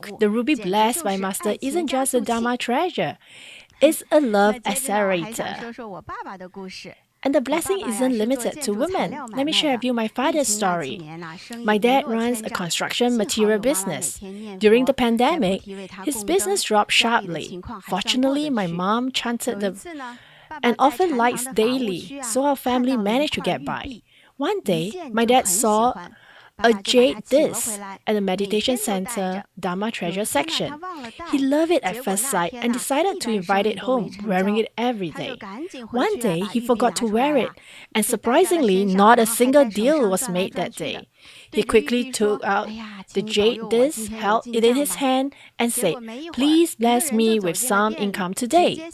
book, The Ruby Blessed by Master, isn't just a Dharma treasure, it's a love 那接着呢，我还想 accelerator. 说说我爸爸的故事。 And the 我爸 blessing 爸呀 isn't 是做 limited 建 to 筑材 women. 料 Let 买 me 卖 share 的。 with you my 疫 father's 情那几 story. 年呐，生意 My 一 dad 落 runs 千 a 丈。 construction 幸好 material 有妈妈每 business. 天念 During the 佛，在菩 pandemic, 提为他 his 供 business 灯， dropped 家里的 sharply. 情况还算过 Fortunately, 得 my 去。 mom 有 chanted 一 the 次呢，爸爸 and 在 offered 禅堂 lights 的法务 daily, 区啊， so our 看 family 到了一 managed to 块 get 玉 by. 璧， One 一 day, 见 my 就 dad 很喜 saw 欢， a jade disc at the meditation center Dharma Treasure section. He loved it at first sight and decided to invite it home, wearing it every day. One day, he forgot to wear it, and surprisingly, not a single deal was made that day. He quickly took out the jade disc, held it in his hand, and said, "Please bless me with some income today."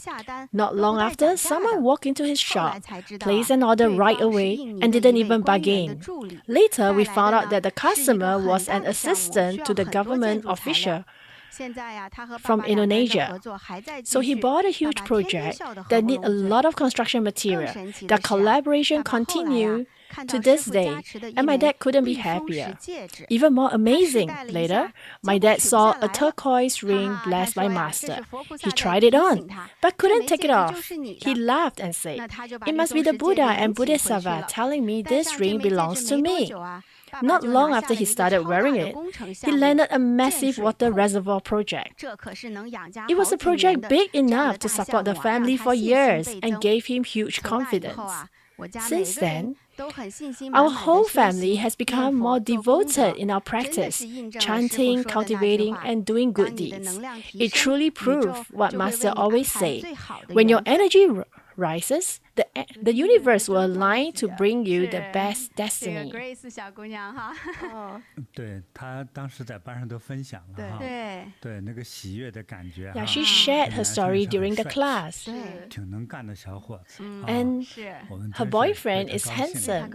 Not long after, someone walked into his shop, placed an order right away, and didn't even bargain. Later, we found out that the customer was an assistant to the government official from Indonesia. So he bought a huge project that needed a lot of construction material. Their collaboration continued to this day, and my dad couldn't be happier. Even more amazing, later, my dad saw a turquoise ring blessed by Master. He tried it on, but couldn't take it off. He laughed and said, "It must be the Buddha and Bodhisattva telling me this ring belongs to me." Not long after he started wearing it, he landed a massive water reservoir project. It was a project big enough to support the family for years and gave him huge confidence. Since then, our whole family has become more devoted in our practice, chanting, cultivating, and doing good deeds. It truly proves what Master always said: when your energy rises, the universe will align to bring you the best destiny. 对，她当时在班上都分享了哈，对那个喜悦的感觉。Yeah, she shared her story during the class. 挺能干的小伙子。And her boyfriend is handsome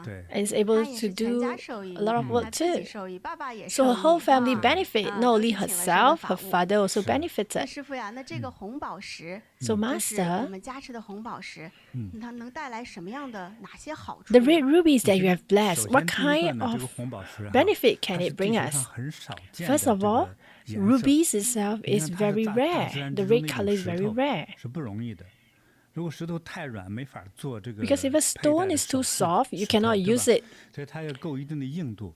对 and is able to do a lot of work too. So her whole family benefit, not only herself, her father also benefited. 师傅呀，那这个红宝石 So 就是我 Master, 们加持的红宝石，它能带来什么样的哪些好处 the 呢？ red rubies that you have blessed, 首 what 先第一个 kind 呢，这 of 个红宝石 benefit 它 can 是 it 地 bring 球 us? 上很少见 First 的 of all, 这个颜色。 rubies itself 你 is 看它 very 大自 rare. 然 The 之中 red 的一 color 种 is 石 very 头 rare. 是不容易的。如果石头太软，没法做这个 Because if a 佩戴 stone 的 is too 首饰 soft, you 石头 cannot 对吧 use it. 所以它要够一定的硬度，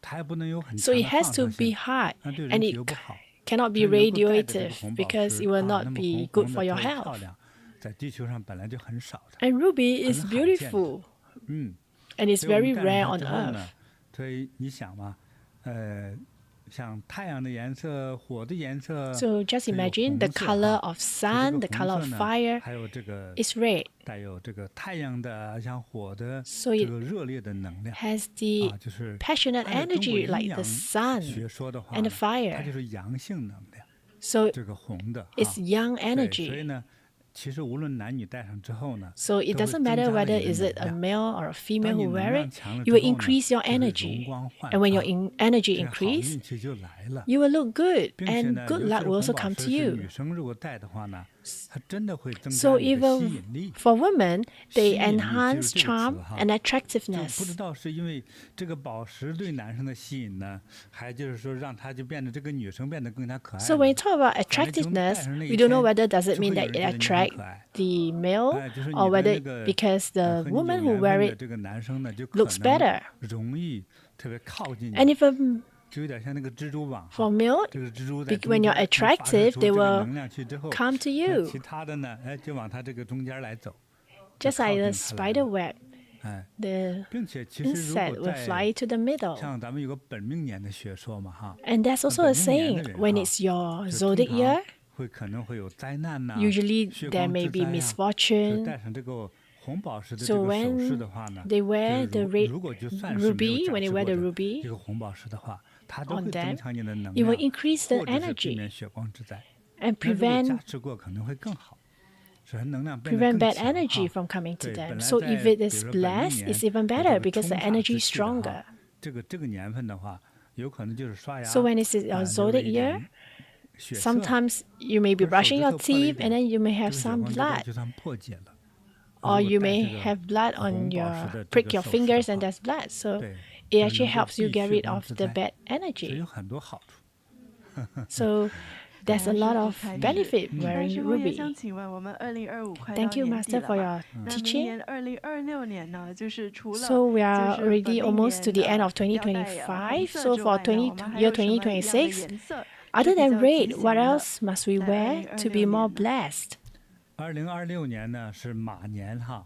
它还不能有很 So 强 it 的 has 放 to 射 be 性， hard 那对 and 人体 it 又不好。 cannot be 所以能够戴着这个 radioactive 红宝 because 石 it will 那 not 么 be 红 good 红 for 的 your 特别 health. 漂亮，在地球上本来就很少的。 And ruby is 很罕见的。 beautiful 嗯， and it's 所以我 very 们戴 rare 上它 on 之后 earth. 呢，所以你想嘛，像太阳的颜色、火的颜色， So just 还有 imagine the 红色 color 哈 of 这 sun, 个 the 红 color 色 of 呢， fire 还有这个 is red. 带有这个太阳的、像火的 So 这 it 个热烈的能量 has the 就是 passionate 按照中国 energy 阴 like 阳 the sun 学说的话 and 呢 the 它 fire. 就是阳性能量， So 这个红的 it's young 对，所以 energy. 呢，其实无论男女戴上之后呢， So it 都会 doesn't 增 matter 加了 whether 你的 is 能 it a 量。 male or a 当 female 你 who 能 wear 量 it, 强了 you 之 will 后呢， increase your 就会 energy. 容光焕 And when your 发， energy 这好 increase, 运气就来了。 you will look good 并且 and 呢， good 尤其 luck 是 will 红 also 宝 come 石 to 是 you. 女生如果戴的话呢，它真的会增加 So 你的吸 even 引力。 for women, 吸 they 引力 enhance 就是这个 charm 词哈， and 就不知 attractiveness. 道是因为这个宝石对男生的吸引呢，还就是说让他就变得这个女生变得更加可爱 So 了。 when you talk about 反正从戴 attractiveness, 上那 we 一 don't know 天 whether does it 就会 mean 有 that 人 it 觉得你很 attract 可爱。 the male 哎，就是你 or 的 whether 那个 because the 和你有 woman who 缘 wear 分的 it 这个男生呢，就可 looks 能 better. 容易特别靠近 And 你， if a, 就有点像那个蜘蛛网 for 哈。 male, 这个蜘蛛在 when 中 you're 间发射 attractive, 出 they 这个 will 能量去之后， come to 那 you, 其他的呢，哎，就往它这个中间来走，就 just 靠 like 近 the 它来 spider 了。 web. 哎， The 并且其实如 insect 果 will 在 fly to the middle. 像咱们有个本命年的学说嘛哈， And there's 那 also 本 a 命年 saying 的人 when 哈， it's your 就通 zodiac 常 year, 可能会有灾难呐、 usually 血 there 光 may 之 be 灾啊。就 misfortune. 戴上这个红宝石的 So 这个首饰 when 的话呢， they wear 就 the 如 red 如果就算是没有 ruby, 展 when they 示 wear 过 the 的 ruby 这个红宝石的话，它都 on 会增 them, 强你的能 it will 量， increase the 或者是避 energy 免血光之灾。 and 那如果加 prevent 持过可能会更好，使能量变得更 bad 强 energy 哈。 from coming to 对， them. 本来 So 在 if 比 it 如 is 说本命 blessed, 年 it's even 有这 better 个 because 冲 the 煞 energy 之 is 气的哈 stronger. 这个年份的话，有可能就是刷牙 So when it's your 流了 zodiac 一 year, 点血色， sometimes you may be 或者手 brushing 指 your 头破了一 teeth 点， and then you may 这 have 个血 some 光之灾 blood. 就算破解了。 Or 如 you 果戴 may 这个 have blood 红 on 宝 your 石的这 prick 个 your 首饰的 fingers and 话， there's blood. So 对， it 就 actually 能够 helps you 避 get 血 rid 光 of 之 the 灾， bad 所以 energy. 有很多好处。 So there's a lot of benefit 但 wearing 师傅也 ruby. 想请问，我们2025快到 Thank you, 年底 Master, 了 for 嘛？ your 那明 teaching. 年2026年呢，就是除了 So we 就 are 是 already 本命 almost to 年 the end 的 of 要带红 2025. 色 So 之 for 外呢，我 20, 们还 year 有什么一样的 2026, 颜色 other 是比 than 较 red, 吉 what 祥的？ else must we 在 wear to 2026 be more 年呢？ blessed? 2026年呢是马年哈，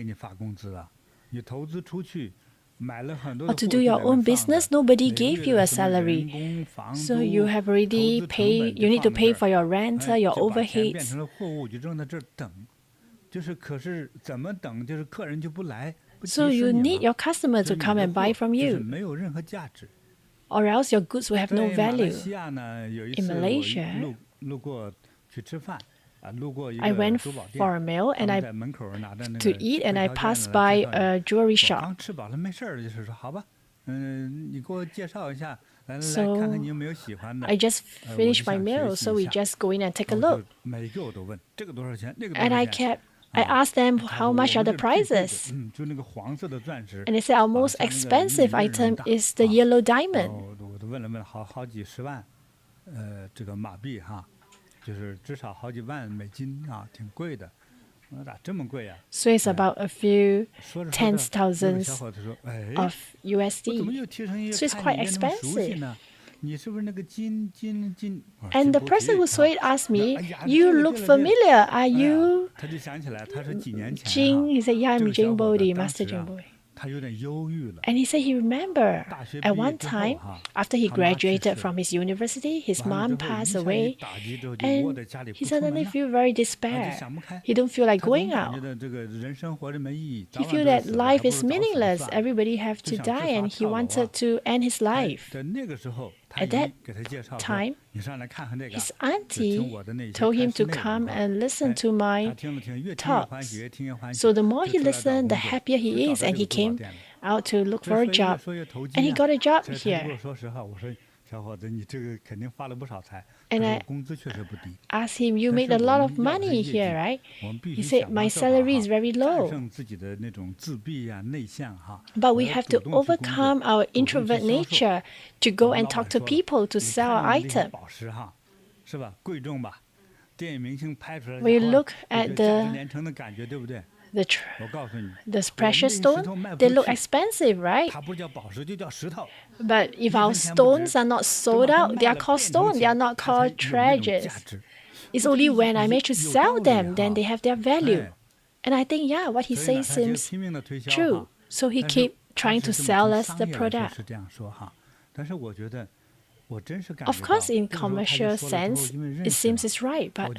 给你发工资了，你投资出去， or to do your own business, nobody gave you a salary. So you have already you need to pay for your rent, your overheads. So you need your customer to come and buy from you, or else your goods will have no value. In Malaysia, I went for a meal and to eat, and I passed by a jewelry shop. So I just finished my meal, so we just go in and take a look. And I asked them how much are the prices. And they said our most expensive item is the yellow diamond. So it's about a few tens thousands of USD. So it's quite expensive. And the person who sold it asked me, "You look familiar. Are you Jin?" He said, "Yeah, I'm JinBodhi, Master JinBodhi." And he said he remembered at one time, after he graduated from his university, his mom passed away, and he suddenly feel very despair. He don't feel like going out. He feel that life is meaningless. Everybody have to die, and he wanted to end his life. At that time, his auntie told him to come and listen to my talks. So the more he listened, the happier he is, and he came out to look for a job, and he got a job here. And I asked him, "You made a lot of money here, right?" He said, "My salary is very low." But we have to overcome our introvert nature to go and talk to people to sell our item. When you look at the precious stone, they look expensive, right? But if our stones are not sold out, they are called stones, they are not called treasures. It's only when I manage to sell them, then they have their value. And I think, yeah, what he says seems true. So he keep trying to sell us the product. Of course, in commercial sense, it seems it's right, but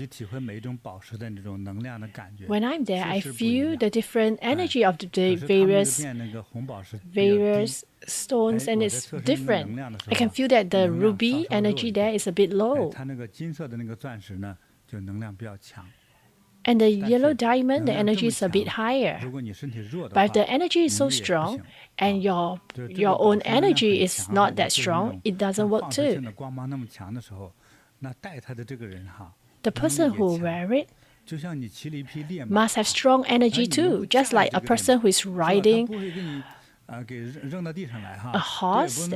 when I'm there, I feel the different energy of the various stones, and it's different. I can feel that the ruby energy there is a bit low. And the yellow diamond, the energy is a bit higher. But if the energy is so strong, and your own energy is not that strong, it doesn't work too. The person who wears it must have strong energy too, just like a person who is riding a horse.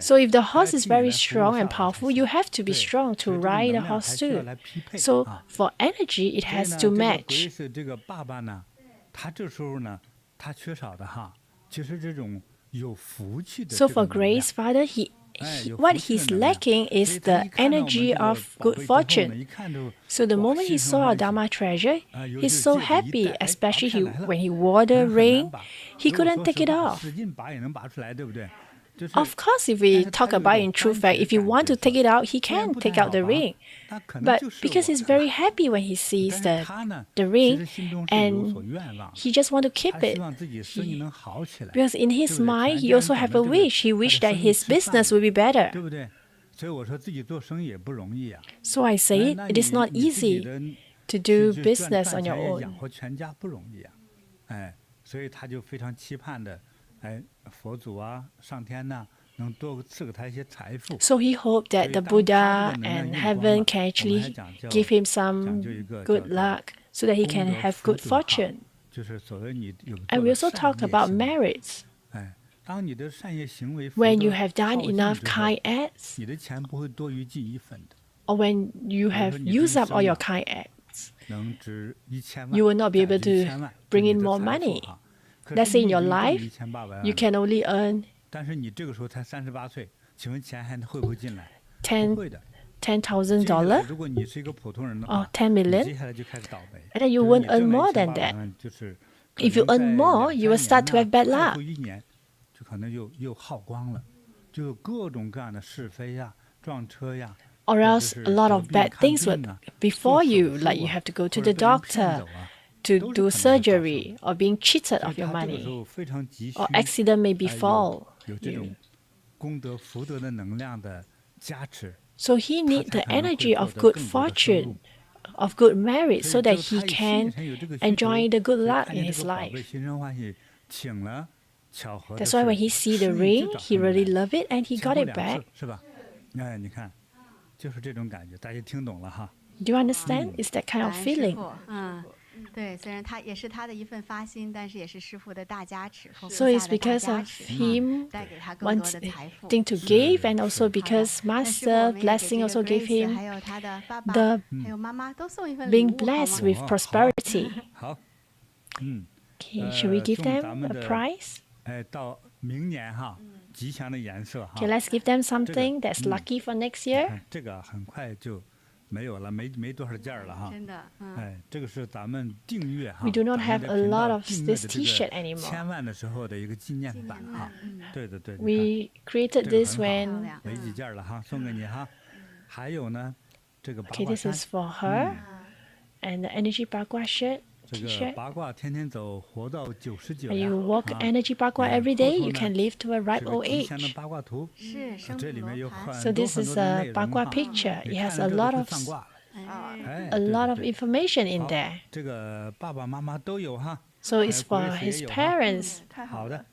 So if the horse is very strong and powerful, you have to be strong to ride a horse too. So for energy, it has to match. So for Grace's father, what he's lacking is the energy of good fortune. So the moment he saw our Dharma treasure, he's so happy, especially when he wore the ring, he couldn't take it off. Of course, if we talk about in true fact, if you want to take it out, he can take out the ring. But because he's very happy when he sees the ring, and he just want to keep it. Because in his mind, he also have a wish. He wished that his business would be better. So I say it is not easy to do business on your own. So he hoped that the Buddha and heaven can actually give him some good luck so that he can have good fortune. And we also talk about merits. When you have done enough kind acts, or when you have used up all your kind acts, you will not be able to bring in more money. Let's say in your life, you can only earn $10,000 or 10 million, and then you won't earn more than that. If you earn more, you will start to have bad luck. 就可能又耗光了，就有各种各样的是非呀、撞车呀。Or else a lot of bad things would befall you, like you have to go to the doctor, to do surgery, or being cheated of your money, or accident may befall you. So he needs the energy of good fortune, of good merit, so that he can enjoy the good luck in his life. That's why when he see the ring, he really love it and he got it back. 哎，你看，就是这种感觉，大家听懂了哈。Do you understand? It's that kind of feeling. 对，虽然他也是他的一份发心，但是也是师父的大加持。So it's because of him wanting to give, and also because Master blessing also gave him the being blessed with prosperity. 好，Okay, should we give them a prize? 哎，到明年哈，吉祥的颜色哈。Okay, let's give them something that's lucky for next year. 这个很快就。没有了，没多少件了哈。真的，哎，这个是咱们订阅哈。We do not have a lot of this T-shirt anymore. 1000万的时候的一个纪念版哈。对对对。We created this when. 没几件了哈，送给你哈。还有呢，这个八卦衫。Okay, this is for her, and the energy 八卦 shirt. 这个八卦天天走，活到99。When you walk energy 八卦 every day, you can live to a ripe old age. 这里面有很多 So this is a 八卦 picture. It has a lot of information in there. 这个爸爸妈妈都有哈。So it's for his parents. 好的，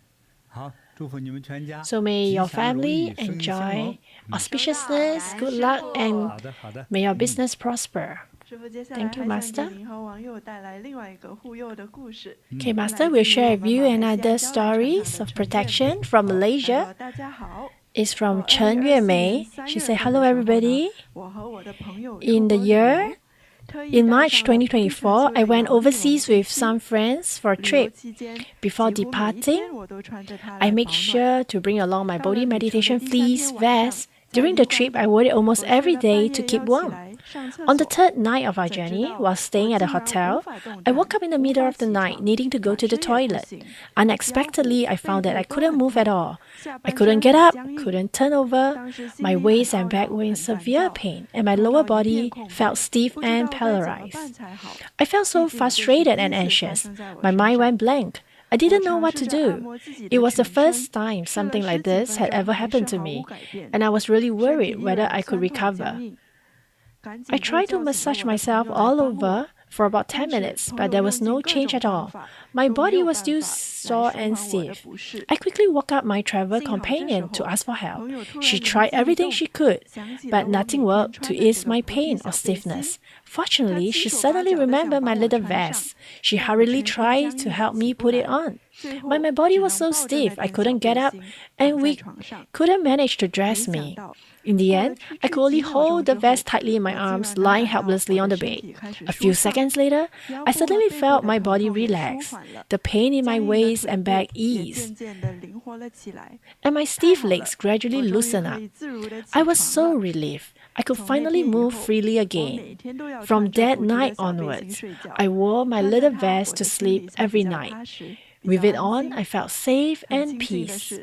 好，祝福你们全家。So may your family enjoy auspiciousness, good luck, and may your business prosper. Thank you, Master. Okay, Master, we'll share with you another stories of protection from Malaysia. It's from Chen Yuemei. She said, "Hello, everybody. In March 2024, I went overseas with some friends for a trip. Before departing, I made sure to bring along my Bodhi meditation fleece vest. During the trip, I wore it almost every day to keep warm. On the third night of our journey, while staying at a hotel, I woke up in the middle of the night needing to go to the toilet. Unexpectedly, I found that I couldn't move at all. I couldn't get up, couldn't turn over. My waist and back were in severe pain, and my lower body felt stiff and paralyzed. I felt so frustrated and anxious. My mind went blank. I didn't know what to do. It was the first time something like this had ever happened to me, and I was really worried whether I could recover. I tried to massage myself all over for about 10 minutes, but there was no change at all. My body was still sore and stiff. I quickly woke up my travel companion to ask for help. She tried everything she could, but nothing worked to ease my pain or stiffness. Fortunately, she suddenly remembered my little vest. She hurriedly tried to help me put it on. But my body was so stiff, I couldn't get up, and we couldn't manage to dress me. In the end, I could only hold the vest tightly in my arms, lying helplessly on the bed. A few seconds later, I suddenly felt my body relax. The pain in my waist and back eased, and my stiff legs gradually loosened up. I was so relieved. I could finally move freely again. From that night onwards, I wore my little vest to sleep every night. With it on, I felt safe and peace.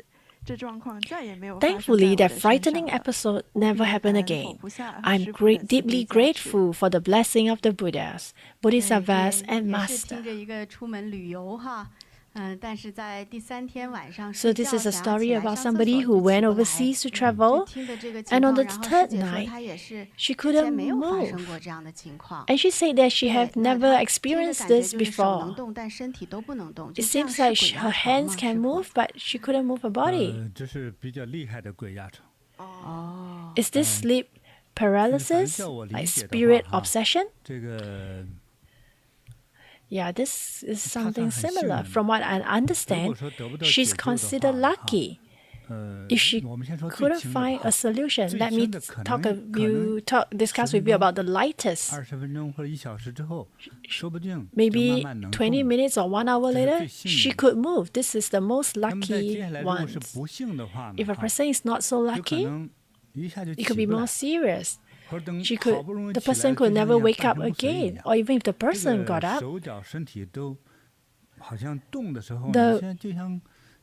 Thankfully, that frightening episode never happened again. I'm deeply grateful for the blessing of the Buddhas, Bodhisattvas, and Master. So this is a story about somebody who went overseas to travel, and on the third night, she couldn't move. And she said that she had never experienced this before. It seems like her hands can move, but she couldn't move her body. Is this sleep paralysis, like spirit obsession? Yeah, this is something similar. From what I understand, she's considered lucky. If she couldn't find a solution, let me discuss with you about the lightest. Maybe 20 minutes or 1 hour later, she could move. This is the most lucky one. If a person is not so lucky, it could be more serious. The person could never wake up again, or even if the person got up,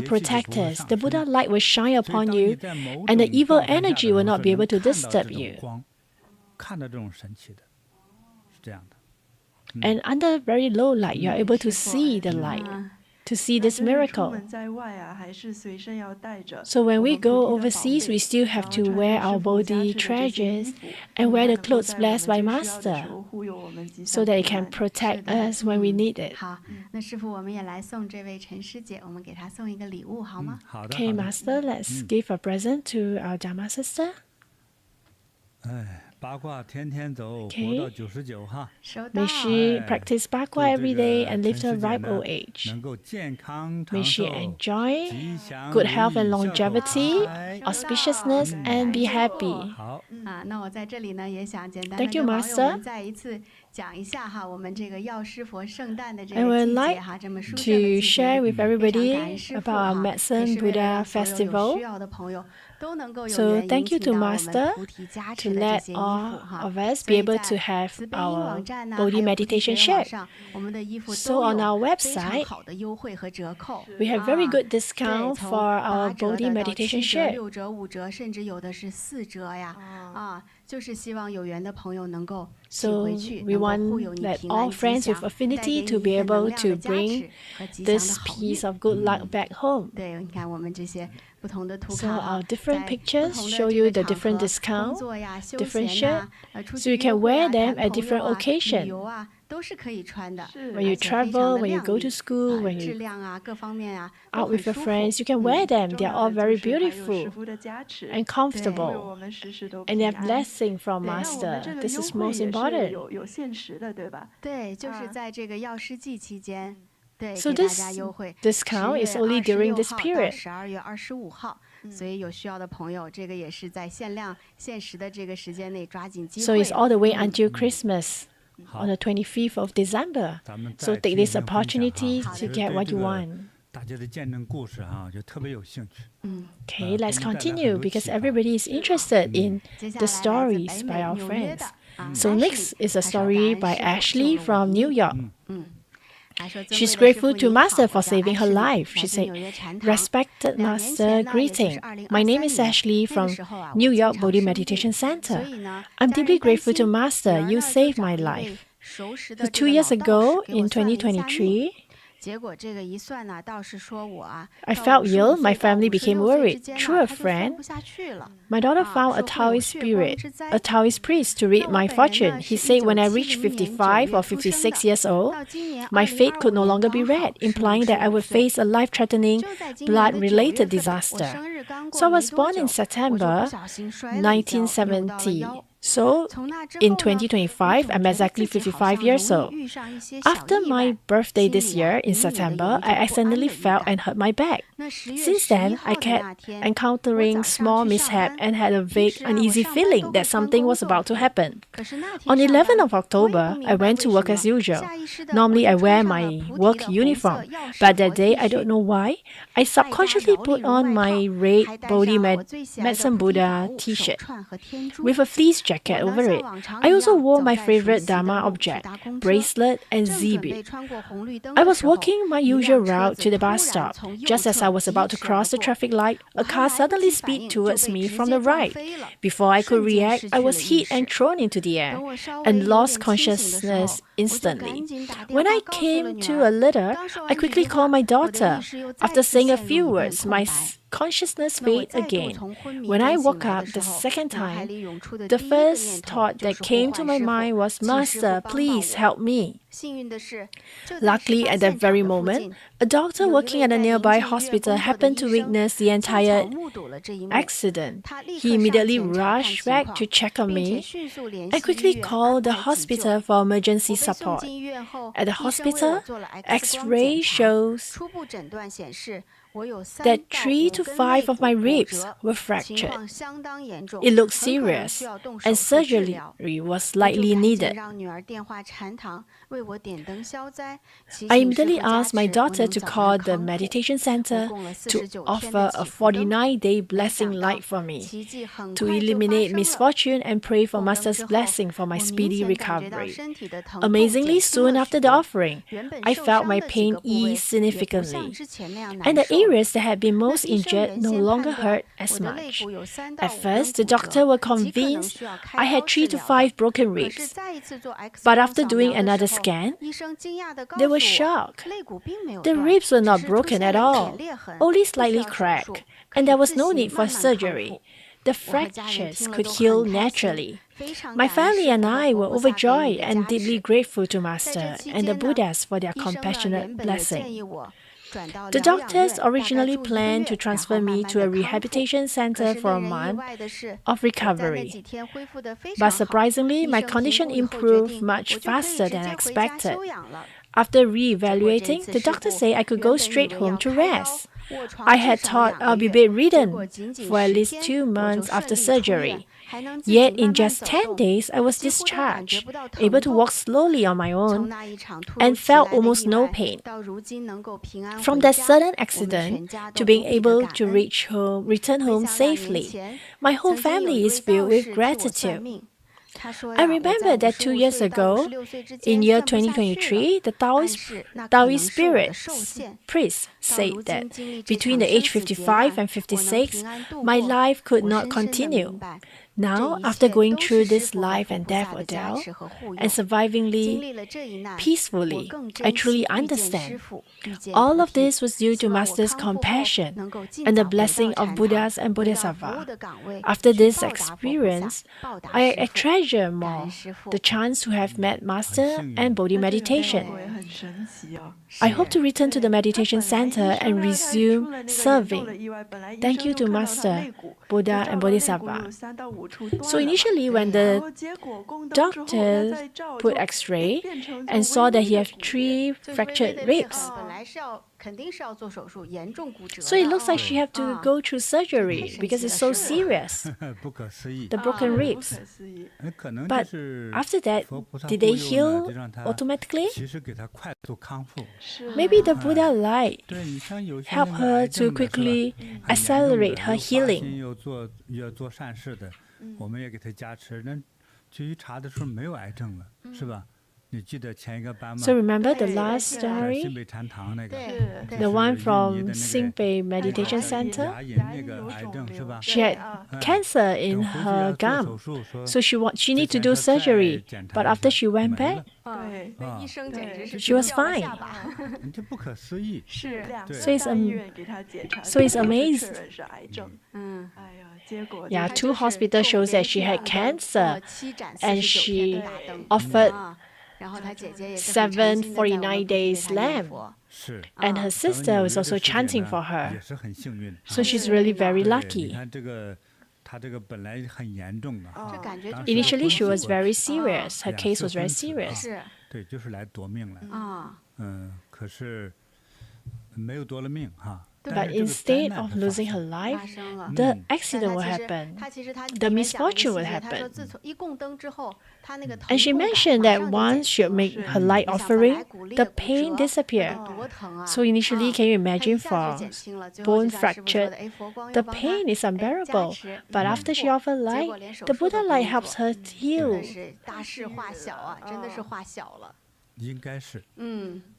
Dharma protect us. The Buddha light will shine upon you, and the evil energy will not be able to disturb you. And under very low light, you are able to see the light, to see this miracle. So when we go overseas, we still have to wear our Bodhi treasures and wear the clothes blessed by Master, so that it can protect us when we need it. 好，那师父，我们也来送这位陈师姐，我们给她送一个礼物，好吗？ Okay, Master, let's give a present to our Dharma sister. May she practice Bakwa every day and live to a ripe old age. May she enjoy good health and longevity, auspiciousness, and be happy. Thank you, Master. I would like to share with everybody about our Medicine Buddha Festival. So thank you to Master to let all of us be able to have our Bodhi meditation shared. So on our website, we have very good discount for our Bodhi meditation shared. So we want that all friends with affinity to be able to bring this piece of good luck back home. So our different pictures show you the different discount, different shirt, so you can wear them at different occasions. When you travel, when you go to school, when you out with your friends, you can wear them. They are all very beautiful and comfortable. And they have blessing from Master. This is most important. So this discount is only during this period. So it's all the way until Christmas on the 25th of December. So take this opportunity to get what you want. Okay, let's continue because everybody is interested in the stories by our friends. So next is a story by Ashley from New York. She's grateful to Master for saving her life. She said, "Respected Master, greeting. My name is Ashley from New York Bodhi Meditation Center. I'm deeply grateful to Master. You saved my life. So 2 years ago, in 2023, I felt ill. My family became worried. Through a friend, my daughter found a Taoist priest to read my fortune. He said when I reached 55 or 56 years old, my fate could no longer be read, implying that I would face a life-threatening blood-related disaster. So I was born in September 1970. So, in 2025, I'm exactly 55 years old. After my birthday this year, in September, I accidentally fell and hurt my back. Since then, I kept encountering small mishaps and had a vague, uneasy feeling that something was about to happen. On 11th of October, I went to work as usual. Normally, I wear my work uniform, but that day, I don't know why, I subconsciously put on my red Bodhi Medicine Buddha t-shirt with a fleece jacket over it. I also wore my favorite Dharma object, bracelet and Z-bead. I was walking my usual route to the bus stop. Just as I was about to cross the traffic light, a car suddenly speeded towards me from the right. Before I could react, I was hit and thrown into the air and lost consciousness instantly. When I came to a little, I quickly called my daughter. After saying a few words, my consciousness faded again. When I woke up the second time, the first thought that came to my mind was, "Master, please help me." Luckily, at that very moment, a doctor working at a nearby hospital happened to witness the entire accident. He immediately rushed back to check on me and quickly called the hospital for emergency support. At the hospital, X-ray shows that 3 to 5 of my ribs were fractured. It looked serious, and surgery was likely needed. I immediately asked my daughter to call the meditation center to offer a 49-day blessing light for me, to eliminate misfortune and pray for Master's blessing for my speedy recovery. Amazingly, soon after the offering, I felt my pain ease significantly, and the areas that had been most injured no longer hurt as much. At first, the doctors were convinced I had 3 to 5 broken ribs, but after doing another scan, they were shocked. The ribs were not broken at all, only slightly cracked, and there was no need for surgery. The fractures could heal naturally. My family and I were overjoyed and deeply grateful to Master and the Buddhas for their compassionate blessing. The doctors originally planned to transfer me to a rehabilitation center for a month of recovery. But surprisingly, my condition improved much faster than expected. After re-evaluating, the doctor said I could go straight home to rest. I had thought I'll be bedridden for at least 2 months after surgery. Yet in just 10 days, I was discharged, able to walk slowly on my own, and felt almost no pain. From that sudden accident to being able to return home safely, my whole family is filled with gratitude. I remember that 2 years ago, in year 2023, the Taoist spirit priest said that between the age 55 and 56, my life could not continue. Now, after going through this life and death ordeal and survivingly, peacefully, I truly understand. All of this was due to Master's compassion and the blessing of Buddhas and Bodhisattvas. After this experience, I treasure more the chance to have met Master and Bodhi meditation. I hope to return to the meditation center and resume serving. Thank you to Master, Buddha, and Bodhisattva. So initially, when the doctor put X-ray and saw that he had 3 fractured ribs, so it looks like she had to go through surgery because it's so serious, the broken ribs. But after that, did they heal automatically? Maybe the Buddha light helped her to quickly accelerate her healing. So remember the last story? The one from Xingbei Meditation Center? She had cancer in her gum, so she needed to do surgery. But after she went back, she was fine. So it's amazing. Yeah, 2 hospitals shows that she had cancer, and she offered 7 49 days lamb. And her sister was also chanting for her. So she's really very lucky. Initially, she was very serious. Her case was very serious. But instead of losing her life, the accident will happen. The misfortune will happen. And she mentioned that once she made her light offering, the pain disappeared. So initially, can you imagine for bone fractured, the pain is unbearable. But after she offered light, the Buddha light helps her heal.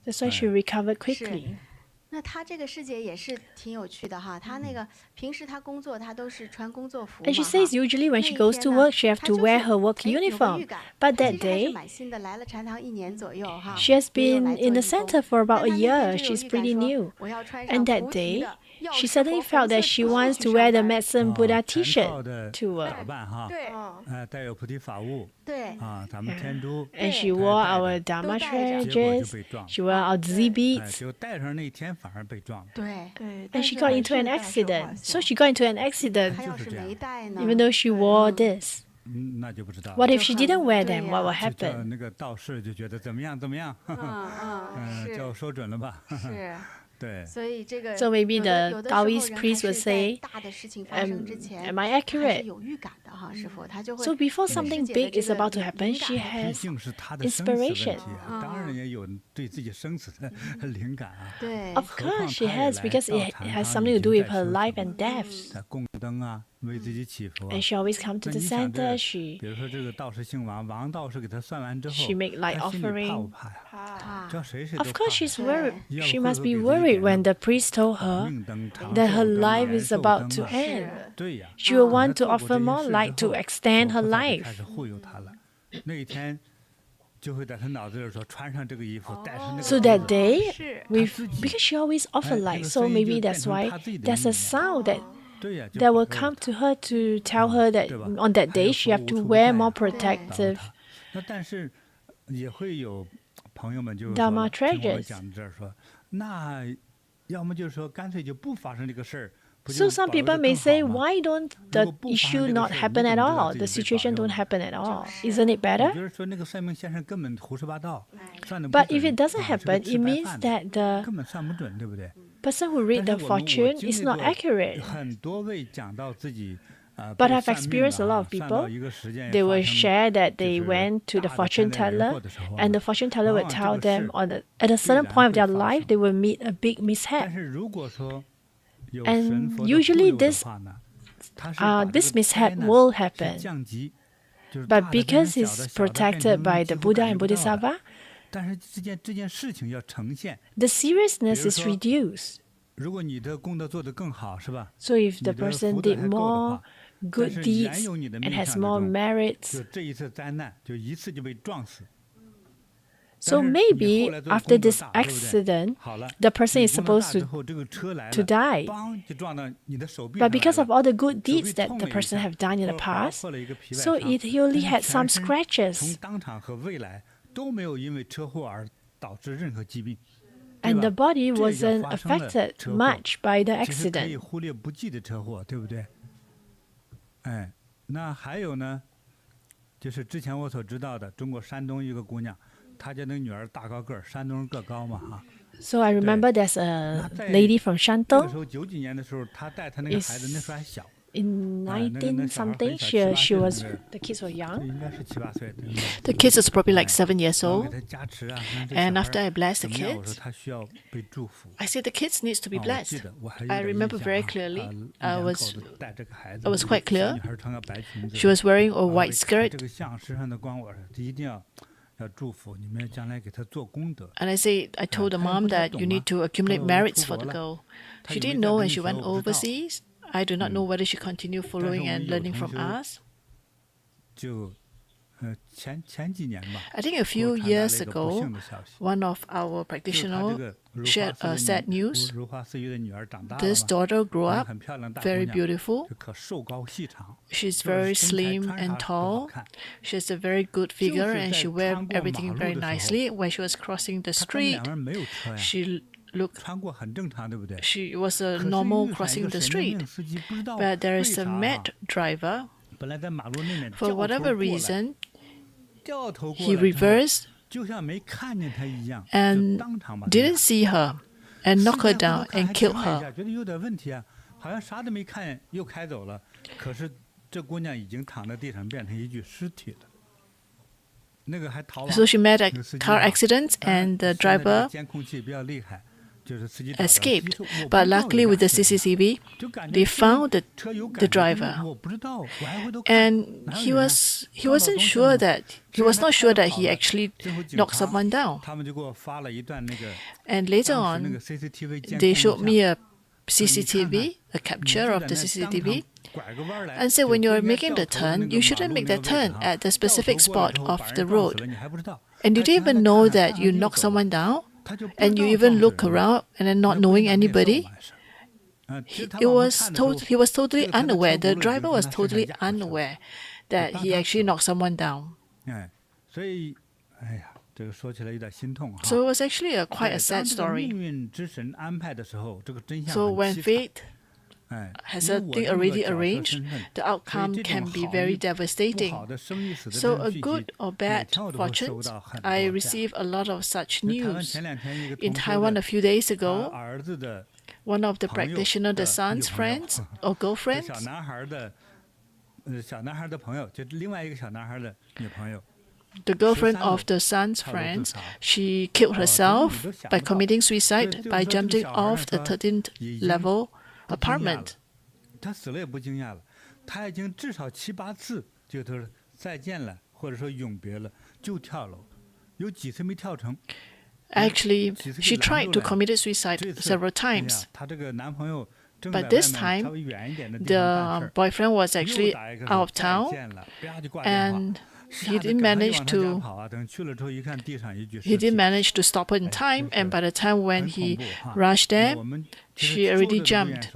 That's why she recovered quickly. 那他这个师姐也是挺有趣的哈，他那个平时他工作他都是穿工作服嘛。 And she says usually when she goes to work, she has to wear her work uniform. But that day, she has been in the center for about a year. She's pretty new. And that day, she suddenly felt that she wants to wear the medicine Buddha T-shirt to work. And she wore our Dharma treasures. She wore our Z beads. And she got into an accident. So she got into an accident, even though she wore this. What if she didn't wear them? What would happen? So maybe the Taoist priest would say, am I accurate? So before something big is about to happen, she has inspiration. Of course she has, because it has something to do with her life and death. And she always comes to the center. She make light offering. Of course she's worried. She must be worried when the priest told her that her life is about to end. She will want to offer more light to extend her life. So that day, because she always offers light, so maybe that's why there's a sound that will come to her to tell her that on that day she have to wear more protective Dharma treasures. 要么就是说干脆就不发生这个事儿。So some people may say, why don't the issue not happen at all? The situation don't happen at all. Isn't it better? But if it doesn't happen, it means that the person who read the fortune is not accurate. But I've experienced a lot of people. They will share that they went to the fortune teller, and the fortune teller would tell them at a certain point of their life, they will meet a big mishap. And usually this mishap will happen. But because it's protected by the Buddha and Bodhisattva, the seriousness is reduced. So if the person did more good deeds and has more merits, so maybe after this accident, the person is supposed to die. But because of all the good deeds that the person have done in the past, so he only had some scratches. And the body wasn't affected much by the accident. So I remember there's a lady from Shantung. In 19 something, the kids were young. The kids was probably like 7 years old. And after I blessed the kids, I said the kids needs to be blessed. I remember very clearly. I was quite clear. She was wearing a white skirt. And I told the mom that you need to accumulate merits for the girl. She didn't know when she went overseas. I do not know whether she continued following and learning from us. I think a few years ago, one of our practitioners shared sad news. This daughter grew up very beautiful. She's very slim and tall. She has a very good figure and she wears everything very nicely. When she was crossing the street, she was a normal crossing the street. But there is a mad driver. For whatever reason, he reversed and didn't see her and knocked her down and killed her. So she met a car accident and the driver escaped. But luckily with the CCTV, they found the driver. And he was not sure that he actually knocked someone down. And later on, they showed me a CCTV, a capture of the CCTV, and said when you're making the turn, you shouldn't make the turn at the specific spot of the road. And you didn't even know that you knocked someone down, and you even look around and then not knowing anybody. He was totally unaware. The driver was totally unaware that he actually knocked someone down. So it was actually quite a sad story. So when fate has a thing already arranged, the outcome can be very devastating. So a good or bad fortune, I received a lot of such news. In Taiwan a few days ago, one of the practitioner, the son's friends or girlfriends, the girlfriend of the son's friends, she killed herself by committing suicide by jumping off the 13th level apartment. Actually, she tried to commit suicide several times. But this time, the boyfriend was actually out of town and he didn't manage to stop her in time, and by the time when he rushed there, she already jumped.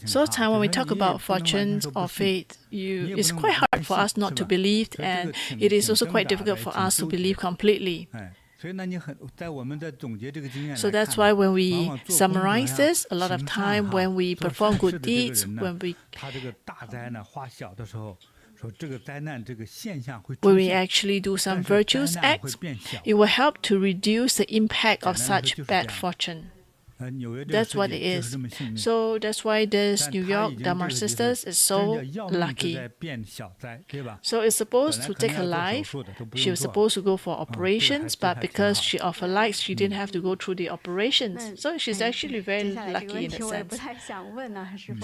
So time when we talk about fortunes or fate, it's quite hard for us not to believe, and it is also quite difficult for us to believe completely. So that's why when we summarize this, a lot of time when we perform good deeds, when we actually do some virtuous acts, it will help to reduce the impact of such bad fortune. That's what it is. So that's why this New York Dharma Sisters is so lucky. So it's supposed to take her life. She was supposed to go for operations, but because she of her likes, she didn't have to go through the operations. So she's actually very lucky in that sense.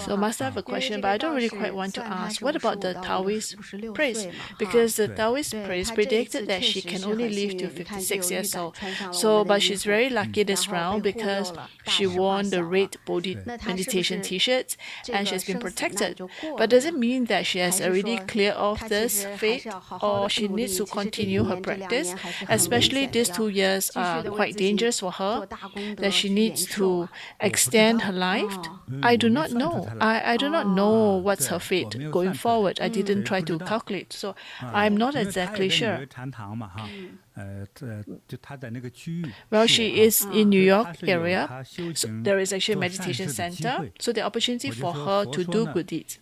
So Master, I have a question, but I don't really quite want to ask. What about the Taoist priest? Because the Taoist priest predicted that she can only live to 56 years old. So, but she's very lucky this round because she won the red Bodhi meditation t-shirts and she's been protected. But does it mean that she has already cleared off this fate, or she needs to continue her practice? Especially these 2 years are quite dangerous for her, that she needs to extend her life. I do not know. I do not know what's her fate going forward. I didn't try to calculate, so I'm not exactly sure. Well, she is in New York area. So there is actually a meditation center, so the opportunity for her to do good deeds.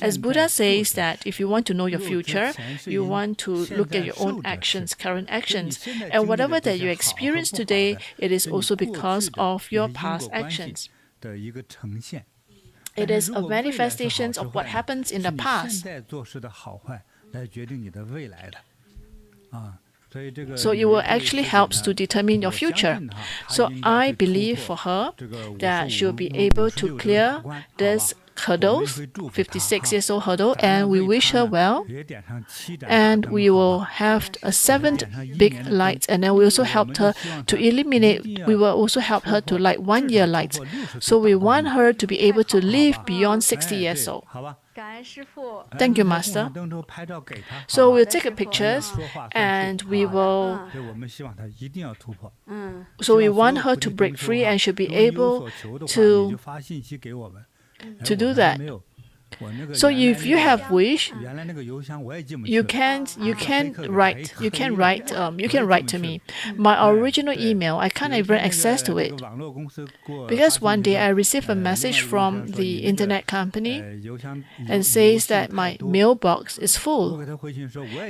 As Buddha says that if you want to know your future, you want to look at your own actions, current actions, and whatever that you experience today, it is also because of your past actions. It is a manifestation of what happens in the past. So it will actually help to determine your future. So I believe for her that she will be able to clear this hurdles, 56 years old hurdle, and we wish her well. And we will have a 7th big light, and then we also helped her to eliminate, we will also help her to light 1 year light. So we want her to be able to live beyond 60 years old. Thank you, Master. So we'll take pictures and we will. So we want her to break free and she'll be able to do that. So if you have wish, you can write to me. My original email, I can't even access to it because one day I received a message from the internet company and says that my mailbox is full.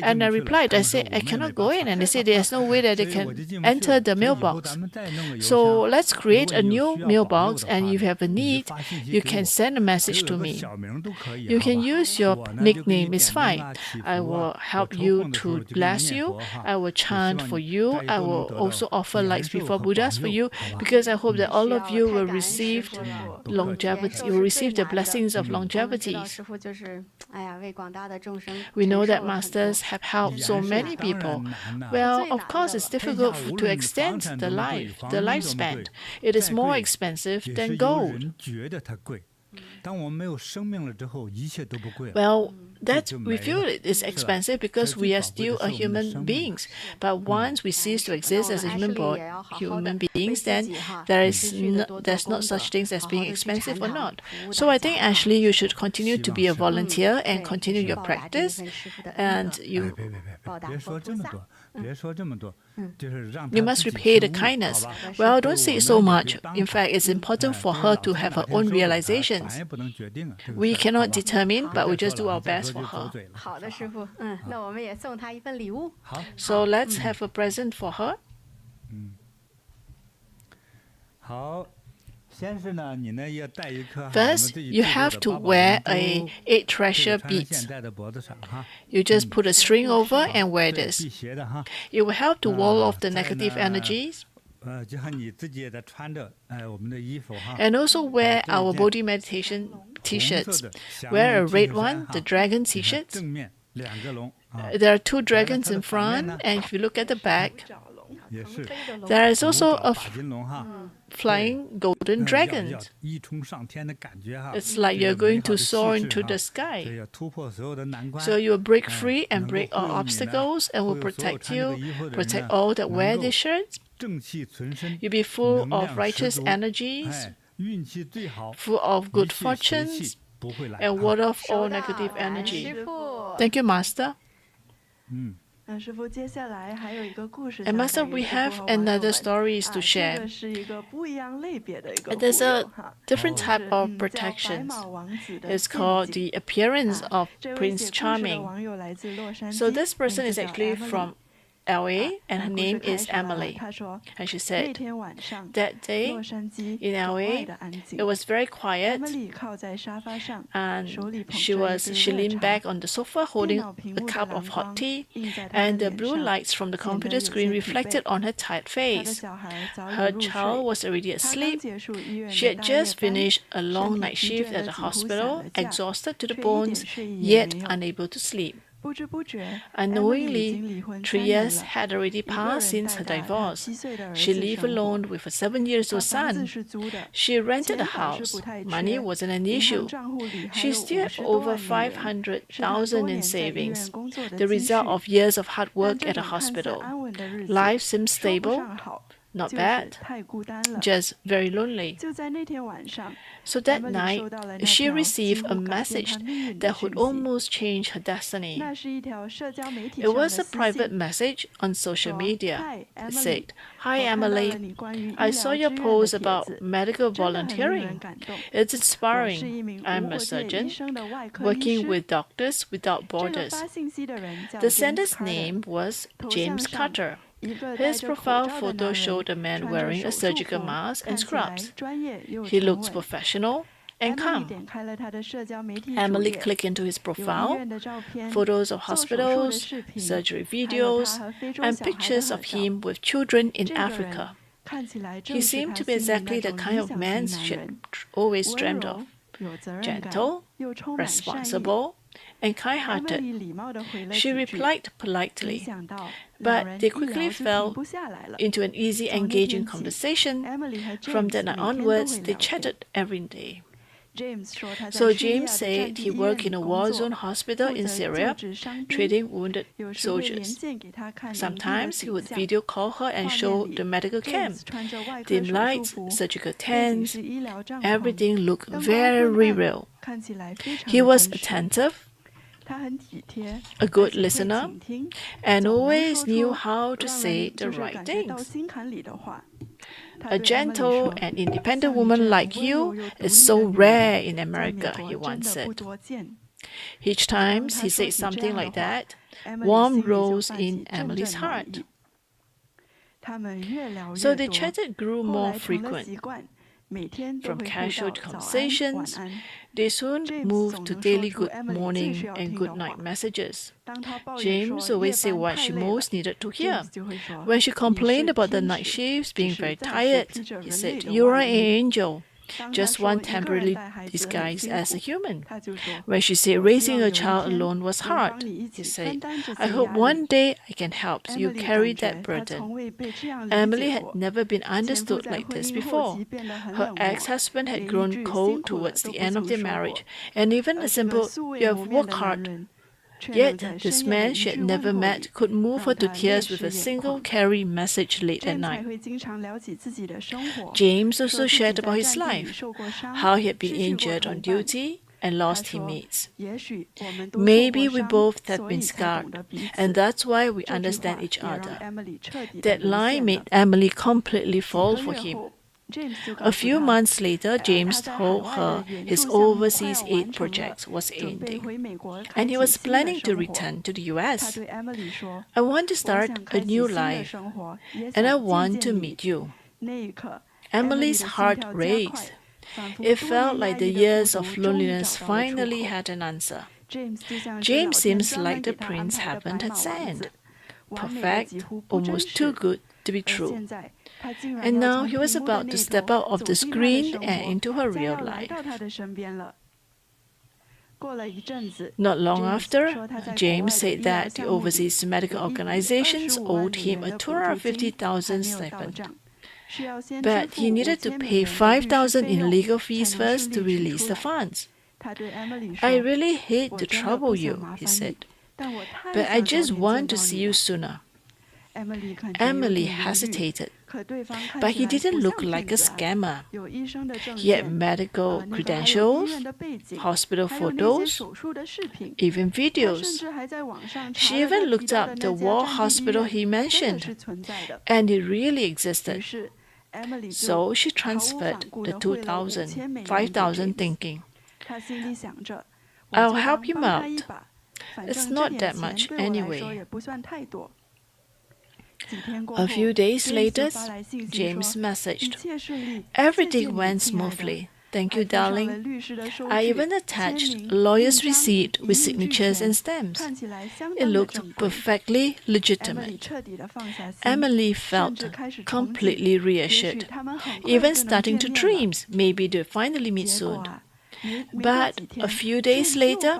And I replied, I said I cannot go in, and they said there's no way that they can enter the mailbox. So let's create a new mailbox, and if you have a need, you can send a message to me. You can use your nickname, it's fine. I will help you to bless you. I will chant for you. I will also offer lights before Buddhas for you, because I hope that all of you will receive longevity, you will receive the blessings of longevity. We know that masters have helped so many people. Well, of course, it's difficult to extend the lifespan. It is more expensive than gold. Well, that we feel it is expensive because we are still a human beings. But once we cease to exist as a human beings, then there's not such things as being expensive or not. So I think actually you should continue to be a volunteer and continue your practice, and you must repay the kindness. Well, don't say it so much. In fact, it's important for her to have her own realizations. We cannot determine, but we just do our best for her. So let's have a present for her. First, you have to wear 8 treasure beads. You just put a string over and wear this. It will help to wall off the negative energies. And also wear our Bodhi meditation t-shirts. Wear a red one, the dragon t-shirts. There are 2 dragons in front, and if you look at the back, there is also a flying golden dragon. It's like you're going to soar into the sky. So you will break free and break all obstacles, and will protect you, protect all that wear these shirts. You'll be full of righteous energies, full of good fortunes, and ward off all negative energy. Thank you, Master. And Master, we have another story to share. There's a different type of protections. It's called the appearance of Prince Charming. So this person is actually from LA, and her name is Emily. And she said, that day in LA, it was very quiet, and she leaned back on the sofa holding a cup of hot tea, and the blue lights from the computer screen reflected on her tired face. Her child was already asleep. She had just finished a long night shift at the hospital, exhausted to the bones, yet unable to sleep. Unknowingly, 3 years had already passed since her divorce. She lived alone with a 7-year-old son. She rented a house. Money wasn't an issue. She still had over $500,000 in savings, the result of years of hard work at a hospital. Life seemed stable. Not bad, just very lonely. So that night, she received a message that would almost change her destiny. It was a private message on social media. It said, "Hi Emily, I saw your post about medical volunteering. It's inspiring. I'm a surgeon working with Doctors Without Borders." The sender's name was James Carter. His profile photo showed a man wearing a surgical mask and scrubs. He looks professional and calm. Emily clicked into his profile. Photos of hospitals, surgery videos, and pictures of him with children in Africa. He seemed to be exactly the kind of man she had always dreamed of. Gentle, responsible, and kind-hearted. She replied politely, but they quickly fell into an easy, engaging conversation. From that night onwards, they chatted every day. So James said he worked in a war-zone hospital in Syria, treating wounded soldiers. Sometimes he would video call her and show the medical camp. Dim lights, surgical tents, everything looked very real. He was attentive, a good listener, and always knew how to say the right things. "A gentle and independent woman like you is so rare in America," he once said. Each time he said something like that, warmth rose in Emily's heart. So the chat grew more frequent. From casual conversations, they soon moved to daily good morning and good night messages. James always said what she most needed to hear. When she complained about the night shifts being very tired, he said, "You're an angel, just one temporarily disguised as a human." When she said raising a child alone was hard, he said, "I hope one day I can help you carry that burden." Emily had never been understood like this before. Her ex-husband had grown cold towards the end of their marriage, and even a simple "you have worked hard." Yet this man she had never met could move her to tears with a single carry message late at night. James also shared about his life, how he had been injured on duty and lost teammates. Maybe we both have been scarred, and that's why we understand each other. That line made Emily completely fall for him. A few months later, James told her his overseas aid project was ending, and he was planning to return to the US. "I want to start a new life, and I want to meet you." Emily's heart raced. It felt like the years of loneliness finally had an answer. James seems like the prince heaven had sent. Perfect, almost too good to be true. And now he was about to step out of the screen and into her real life. Not long after, James said that the overseas medical organizations owed him a $250,000 stipend. But he needed to pay $5,000 in legal fees first to release the funds. "I really hate to trouble you," he said, "but I just want to see you sooner." Emily hesitated. But he didn't look like a scammer. He had medical credentials, hospital photos, even videos. She even looked up the war hospital he mentioned, and it really existed. So she transferred the 5,000 thinking, I'll help him out. It's not that much anyway. A few days later, James messaged, everything went smoothly. Thank you, darling. I even attached a lawyer's receipt with signatures and stamps. It looked perfectly legitimate. Emily felt completely reassured, even starting to dream maybe they'll finally meet soon. But a few days later,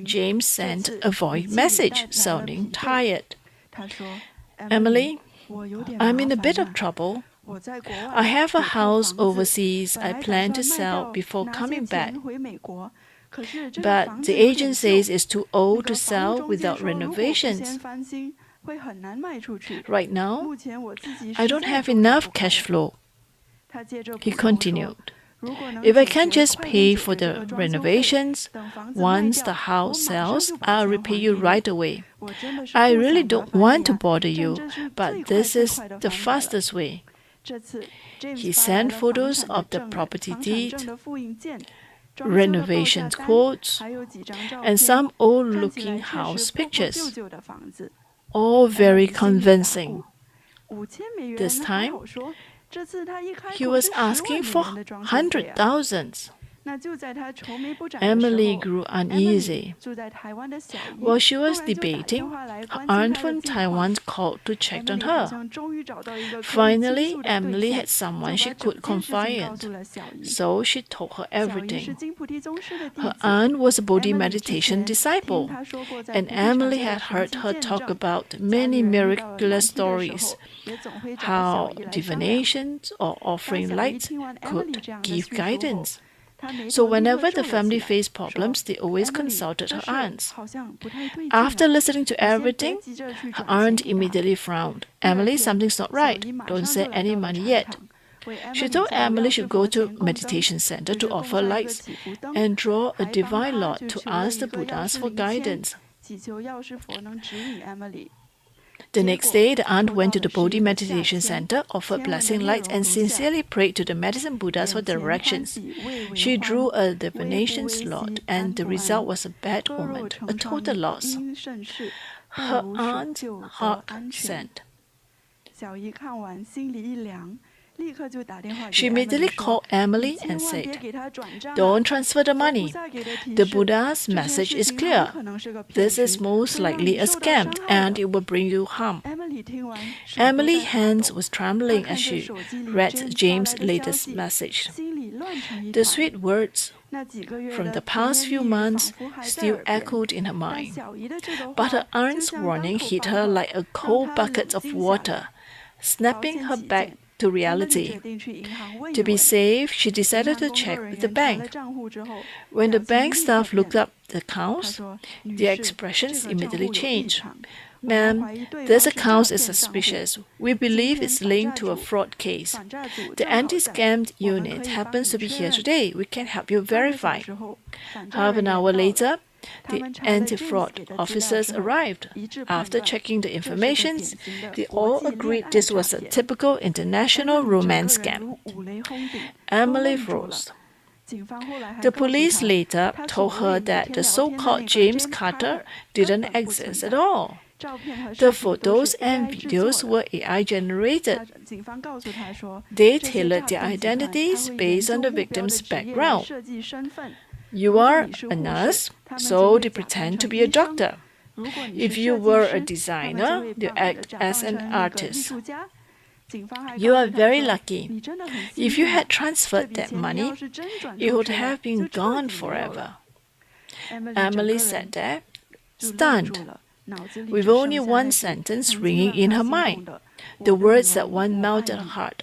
James sent a voice message sounding tired. Emily, I'm in a bit of trouble. I have a house overseas I plan to sell before coming back. But the agent says it's too old to sell without renovations. Right now, I don't have enough cash flow. He continued. If I can't just pay for the renovations, once the house sells, I'll repay you right away. I really don't want to bother you, but this is the fastest way. He sent photos of the property deed, renovation quotes, and some old-looking house pictures. All very convincing. This time, he was asking for 100,000. Emily grew uneasy. While she was debating, her aunt from Taiwan called to check on her. Finally, Emily had someone she could confide in, so she told her everything. Her aunt was a Bodhi meditation disciple, and Emily had heard her talk about many miraculous stories, how divinations or offering lights could give guidance. So whenever the family faced problems, they always consulted her aunts. After listening to everything, her aunt immediately frowned. Emily, something's not right. Don't send any money yet. She told Emily she should go to a meditation center to offer lights and draw a divine lot to ask the Buddhas for guidance. The next day, the aunt went to the Bodhi Meditation Center, offered blessing lights, and sincerely prayed to the medicine Buddhas for directions. She drew a divination slot, and the result was a bad omen, a total loss. Her aunt's heart sank. She immediately called Emily and said, don't transfer the money. The Buddha's message is clear. This is most likely a scam and it will bring you harm. Emily's hands was trembling as she read James' latest message. The sweet words from the past few months still echoed in her mind. But her aunt's warning hit her like a cold bucket of water, snapping her back to reality. To be safe, she decided to check with the bank. When the bank staff looked up the accounts, their expressions immediately changed. Ma'am, this account is suspicious. We believe it's linked to a fraud case. The anti-scam unit happens to be here today. We can help you verify. Half an hour later, the anti-fraud officers arrived. After checking the information, they all agreed this was a typical international romance scam. Emily froze. The police later told her that the so-called James Carter didn't exist at all. The photos and videos were AI generated. They tailored their identities based on the victim's background. You are a nurse, so they pretend to be a doctor. If you were a designer, they act as an artist. You are very lucky. If you had transferred that money, it would have been gone forever. Emily sat there, stunned, with only one sentence ringing in her mind, the words that one melted her heart.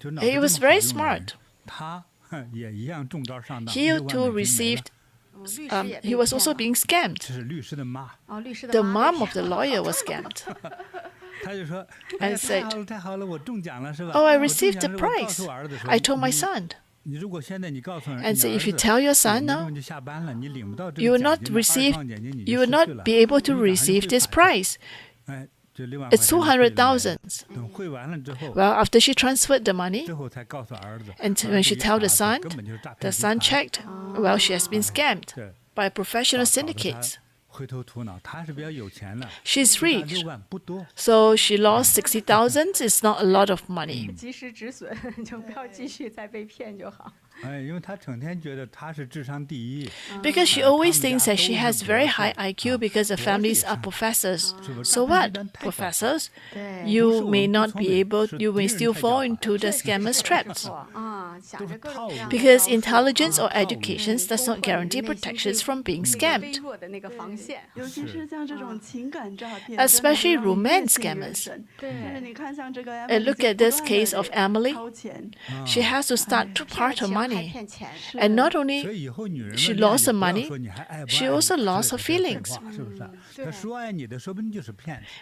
He was very smart. 他也一样中招上当。 He too received. He was also being scammed. 这是律师的妈。The mom of the lawyer was scammed. 他就说 And said, 太好了，我中奖了是吧？ "Oh, I 我中 received 奖 the 了，我告 prize." 诉我儿子说 I told my son. 你如果现在你告诉 And 你 say, 儿 if you 子 tell your 5 son 分 now, 钟就下班了，你领不到这 you 个 will 奖 not 金，receive, 2创奖金你 you 就 will 失去 not 了。 be able to 你马上就 receive 会 this 把这 prize. 哎，这6万 It's 块钱就汇了 200,000. 等汇完了之后， Well, after she transferred the money, 最后才告诉儿子。 and 儿 when 子 she 一 told the 查 son, 根本就是诈 the 骗集 son 团。 checked. Well, she has been scammed 对， by professional 搞得他 syndicates. 灰头土脑。他是比较有钱的， She's 6 rich, 万不多。 so she lost 60,000. It's not a lot of money. 及时止损，就不要继续再被骗就好。Because she always thinks that she has very high IQ because her families are professors. So what? Professors? You may not be able, you may still fall into the scammer's traps. Because intelligence or education does not guarantee protections from being scammed. Especially romance scammers. And look at this case of Emily. She has to start to part her money. And not only she lost her money, she also lost her feelings.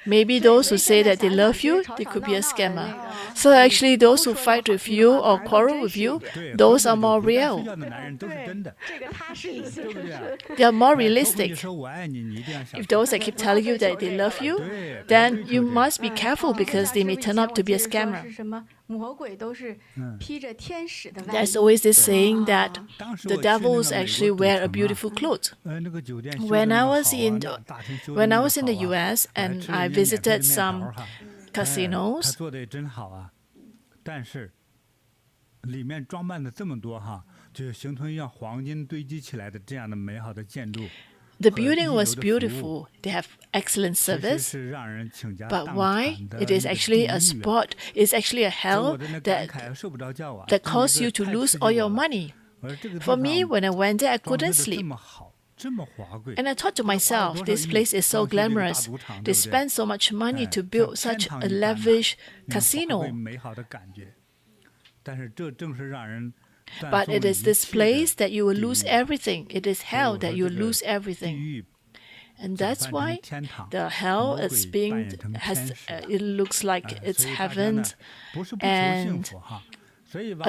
Maybe those who say that they love you, they could be a scammer. So actually those who fight with you or quarrel with you, those are more real. They are more realistic. If those that keep telling you that they love you, then you must be careful because they may turn out to be a scammer. There's always this saying that the devils actually wear a beautiful clothes. When I was in the US and I visited some casinos, the building was beautiful. They have excellent service. But why? It is actually a spot. It's actually a hell that caused you to lose all your money. For me, when I went there, I couldn't sleep. And I thought to myself, this place is so glamorous. They spend so much money to build such a lavish casino. But it is this place that you will lose everything. It is hell that you will lose everything. And that's why the hell is it looks like it's heaven, and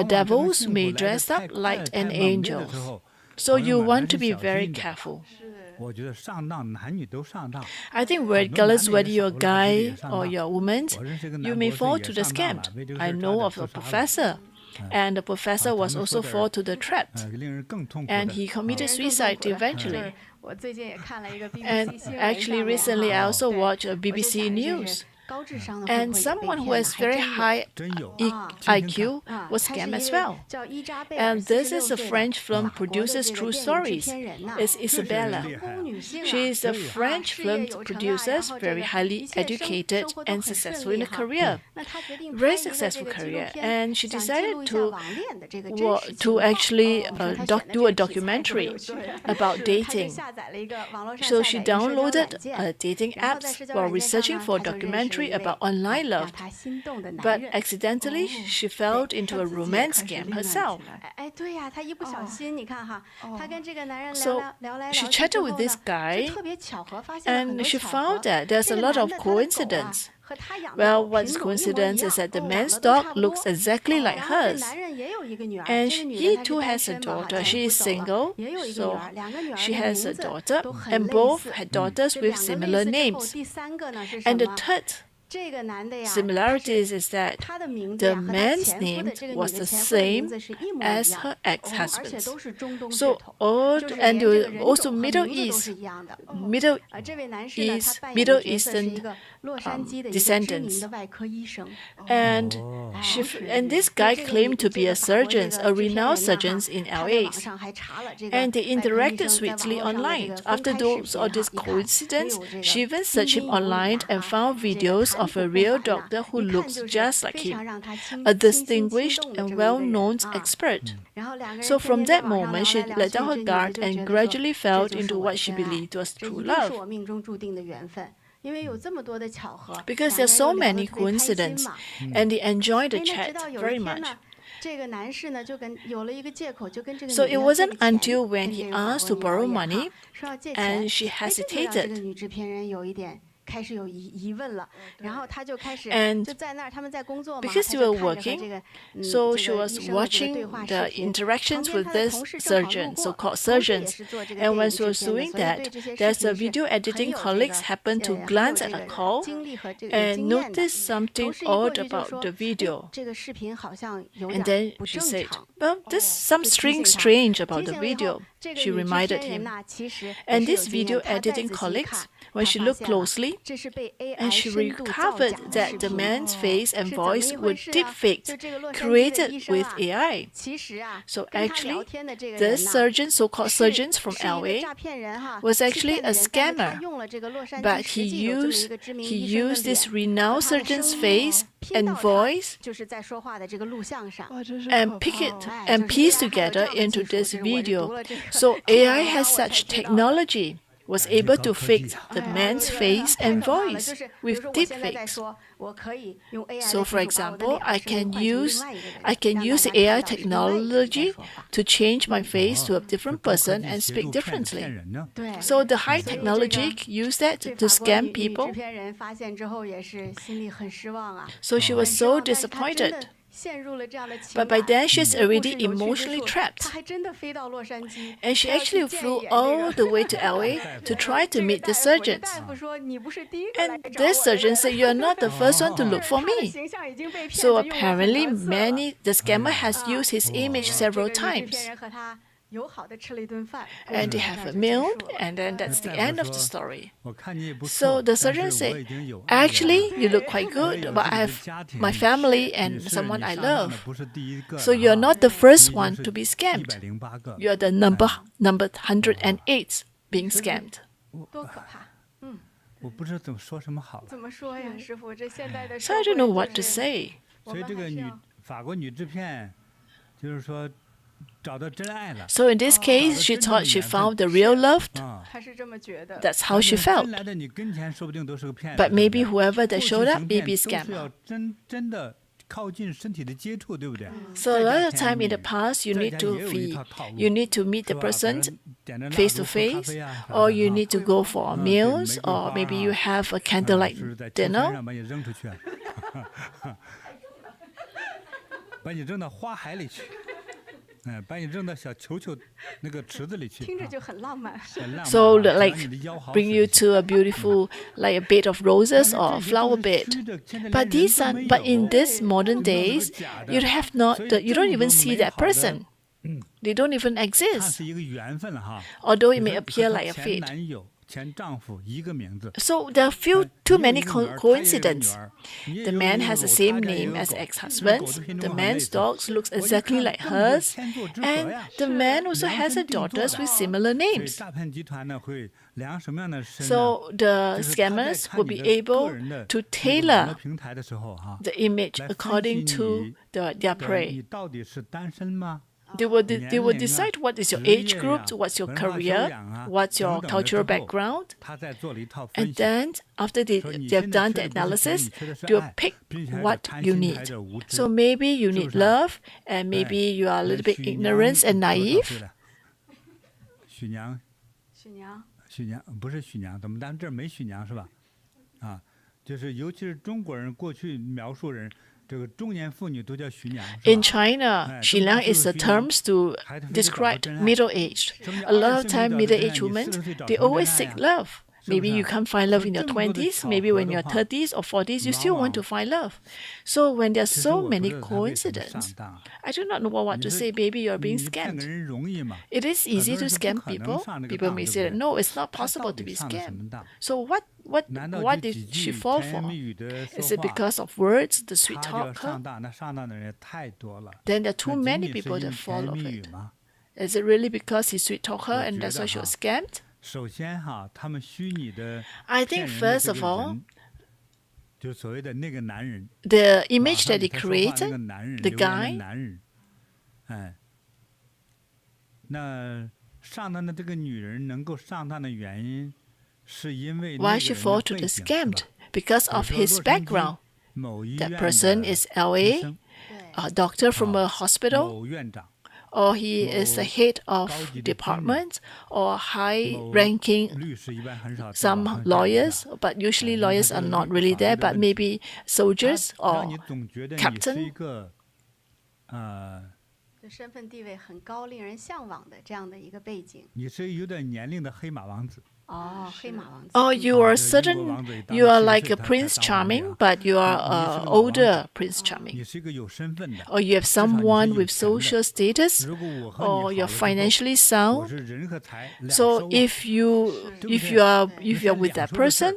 devils may dress up like an angel. So you want to be very careful. I think regardless whether you're a guy or you're a woman, you may fall to the scam. I know of a professor. And the professor was also fall to the trap. And he committed suicide eventually. And actually recently I also watched a BBC News. And someone who has very high IQ was scammed as well. And this is a French film producer's true stories. It's Isabella. She is a French film producer, very highly educated and successful in a career. Very successful career. And she decided to actually do a documentary about dating. So she downloaded dating apps while researching for a documentary about online love, but accidentally she fell into a romance scam herself. So she chatted with this guy and she found that there's a lot of coincidence. Well, what's coincidence is that the man's dog looks exactly like hers. And he too has a daughter. She is single, so she has a daughter, and both had daughters with similar names. And the third similarities is that the man's name was the same as her ex-husband's. So and also Middle Eastern descendants. And this guy claimed to be a surgeon, a renowned surgeon in LA. And they interacted sweetly online. After all this coincidence, she even searched him online and found videos of a real doctor who looks just like him, a distinguished and well-known expert. So from that moment, she let down her guard and gradually fell into what she believed was true love. Because there are so many coincidences, and they enjoy the chat very much. So it wasn't until when he asked to borrow money and she hesitated. And because we were working, so she was watching the interactions with this surgeon, so-called surgeons. And when she was doing that, there's a video editing colleagues happened to glance at her call and notice something odd about the video. And then she said, well, there's something strange about the video. She reminded him. And these video editing colleagues, when she looked closely, and she recovered that the man's face and voice were deepfakes created with AI. So actually, this surgeon, so-called surgeon from LA, was actually a scammer, but he used this renowned surgeon's face and voice and piece together into this video. So AI has such technology, was able to fake the man's face and voice with deepfakes. So, for example, I can use the AI technology to change my face to a different person and speak differently. So the high technology use that to scam people. So she was so disappointed. But by then, she's already emotionally trapped. And she actually flew all the way to LA to try to meet the surgeons. And this surgeon said, "You're not the first one to look for me." So apparently, the scammer has used his image several times. And they have a meal, and then that's the end of the story. So the surgeon said, "Actually, you look quite good, but I have my family and someone I love. So you're not the first one to be scammed. You're the number 108 being scammed." So I don't know what to say. So in this case, she thought she found the real love. That's how she felt. But maybe whoever that showed up may be a scammer. So a lot of time in the past, you need to meet the person face to face, or you need to go for meals, or maybe you have a candlelight dinner. So like bring you to a beautiful, like a bed of roses or a flower bed. But in this modern days, you don't even see that person. They don't even exist. Although it may appear like a fate. So there are too many coincidences. The man has the same name as ex-husband. The man's dog looks exactly like hers, and the man also has daughters with similar names. So the scammers will be able to tailor the image according to their prey. They will decide what is your age group, what's your career, what's your cultural background. And then after they have done the analysis, they'll pick what you need. So maybe you need love, and maybe you are a little bit ignorant and naive. ，In China, 徐娘 is a term to describe middle-aged. A lot of time, middle-aged women, they always seek love. Maybe you can't find love in your 20s. Maybe when you're 30s or 40s, you still want to find love. So when there's so many coincidences, I do not know what to say. Maybe you're being scammed. It is easy to scam people. People may say that, no, it's not possible to be scammed. So what did she fall for? Is it because of words, the sweet talk? Then there are too many people that fall of it. Is it really because he sweet talked her and that's why she was scammed? I think first of all, the image that he created, the guy, why she fall to the scam? Because of his background. That person is LA, a doctor from a hospital, or he is the head of department, or high-ranking, some lawyers, but usually lawyers are not really there, but maybe soldiers or captain. 身份地位很高，令人向往的这样的一个背景。你是有点年龄的黑马王子。 Oh, you are like a Prince Charming, but you are an older Prince Charming. Or you have someone with social status, or you're financially sound. So if you are with that person,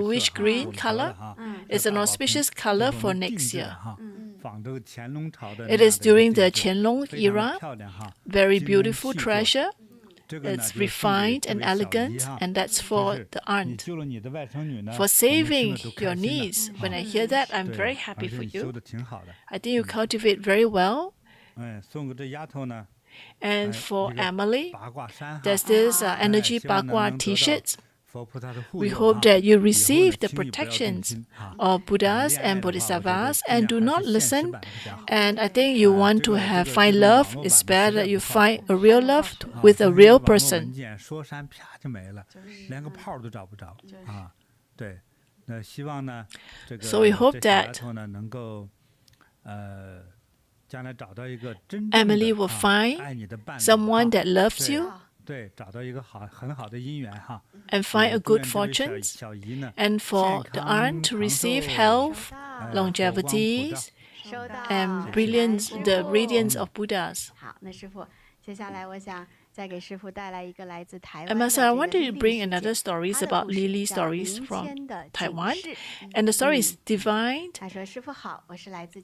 bluish green color. It's an auspicious color for next year. It is during the Qianlong era. Very beautiful treasure. It's refined and elegant, and that's for the aunt. For saving your niece, when I hear that, I'm very happy for you. I think you cultivate very well. And for Emily, there's this energy Bagua t-shirts. We hope that you receive the protections of Buddhas and Bodhisattvas and do not listen. And I think you want to find love. It's better that you find a real love with a real person. So we hope that Emily will find someone that loves you and find a good fortune, and for the aunt to receive health, longevity, and brilliance, the radiance of Buddhas. And Master, I want to bring another stories about Lily stories from Taiwan, and the story is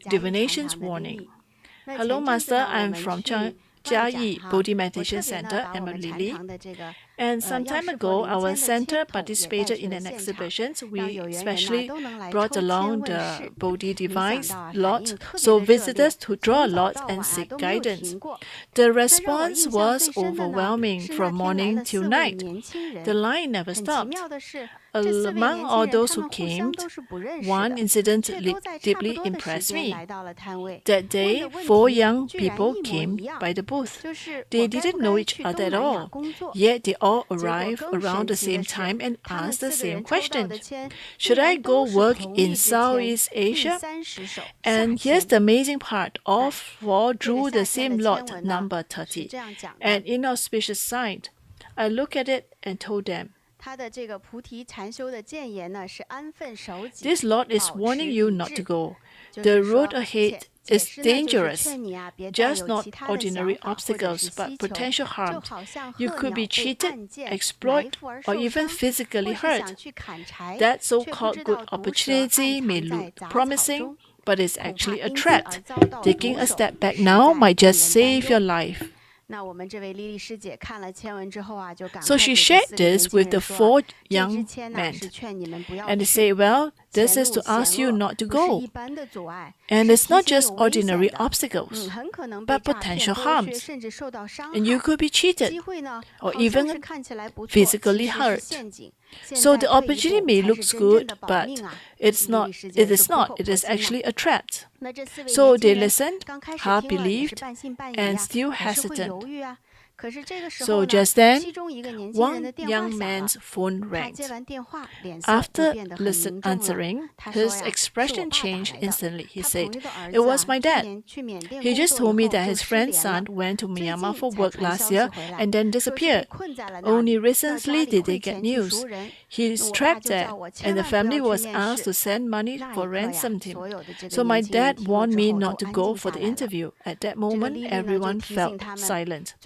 divination's warning. Hello, Master. I'm from Jiayi Bodhi Meditation Center. I'm Lily. And some time ago, our center participated in an exhibition. We especially brought along the Bodhi device lot, so visitors to draw a lot and seek guidance. The response was overwhelming from morning till night. The line never stopped. Among all those who came, one incident deeply impressed me. That day, 4 young people came by the booth. They didn't know each other at all, yet they all arrived around the same time and asked the same question. Should I go work in Southeast Asia? And here's the amazing part. All 4 drew the same lot, number 30, an inauspicious sign. I looked at it and told them, this lot is warning you not to go. The road ahead is dangerous. Just not ordinary obstacles, but potential harm. You could be cheated, exploited, or even physically hurt. That so-called good opportunity may look promising, but it's actually a trap. Taking a step back now might just save your life. So she shared this with the 4 young men, and they say, well, this is to ask you not to go. And it's not just ordinary obstacles, but potential harms. And you could be cheated or even physically hurt. So the opportunity may look good, but it is not. It is actually a trap. So they listened, half believed, and still hesitant. So just then, one young man's phone rang. After answering, his expression changed instantly. He said, it was my dad. He just told me that his friend's son went to Myanmar for work last year and then disappeared. Only recently did they get news. He's trapped there, and the family was asked to send money for ransom him. So my dad warned me not to go for the interview. At that moment, everyone felt silent.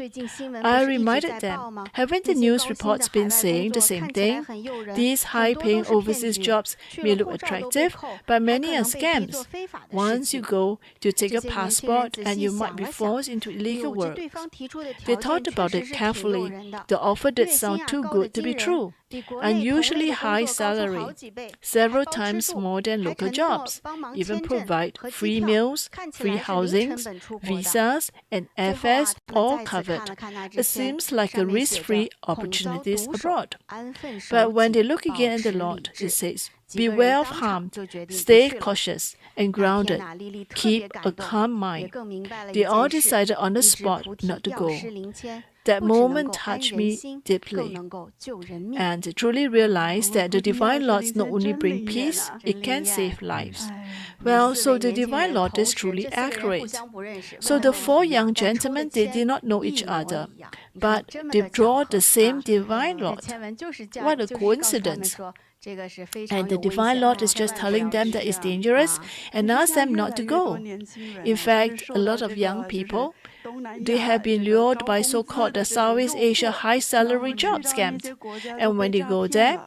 I reminded them, haven't the news reports been saying the same thing? These high-paying overseas jobs may look attractive, but many are scams. Once you go, you take a passport and you might be forced into illegal work. They thought about it carefully. The offer did sound too good to be true. Unusually high salary, several times more than local jobs, even provide free meals, free housings, visas, and airfares all covered. It seems like a risk-free opportunities abroad. But when they look again at the lot, it says, beware of harm, stay cautious and grounded, keep a calm mind. They all decided on the spot not to go. That moment touched me deeply, and truly realized that the Divine Lords not only bring peace, it can save lives. Well, so the Divine Lord is truly accurate. So the 4 young gentlemen, they did not know each other, but they draw the same Divine Lord. What a coincidence! And the Divine Lord is just telling them that it's dangerous and asks them not to go. In fact, a lot of young people, they have been lured by so-called the Southeast Asia high-salary job scams. And when they go there,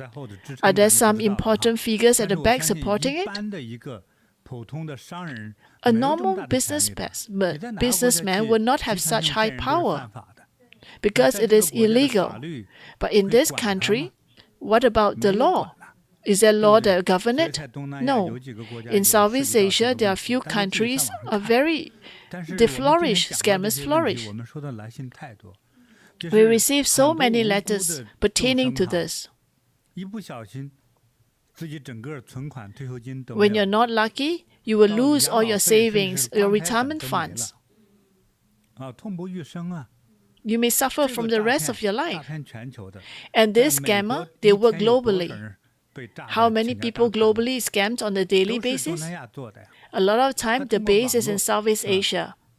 Are there some important figures at the back supporting it? A normal businessman would not have such high power because it is illegal. But in this country, what about the law? Is there law that govern it? No. In Southeast Asia, there are few countries they flourish, scammers flourish. We receive so many letters pertaining to this. When you're not lucky, you will lose all your savings, your retirement funds. You may suffer from the rest of your life. And this scammer, they work globally. How many people globally scammed on a daily basis? A lot of time, the base is in Southeast Asia.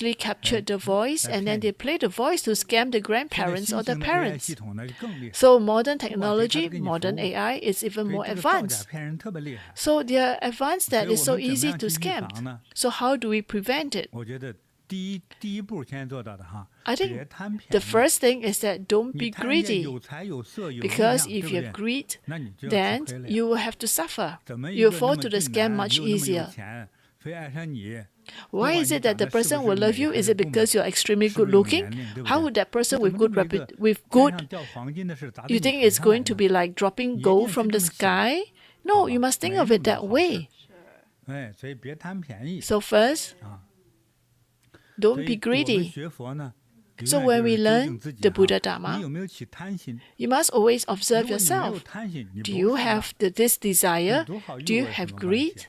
actually captured the voice and then they play the voice to scam the grandparents or the parents. So modern technology, modern AI is even more advanced. So they are advanced that it's so easy to scam. So how do we prevent it? I think the first thing is that don't be greedy, because if you have greed, then you will have to suffer. You'll fall to the scam much easier. Why is it that the person will love you? Is it because you're extremely good looking? How would that person with good you think it's going to be like dropping gold from the sky? No, you must think of it that way. So first, don't be greedy. So when we learn the Buddha Dharma, you must always observe yourself. Do you have this desire? Do you have greed?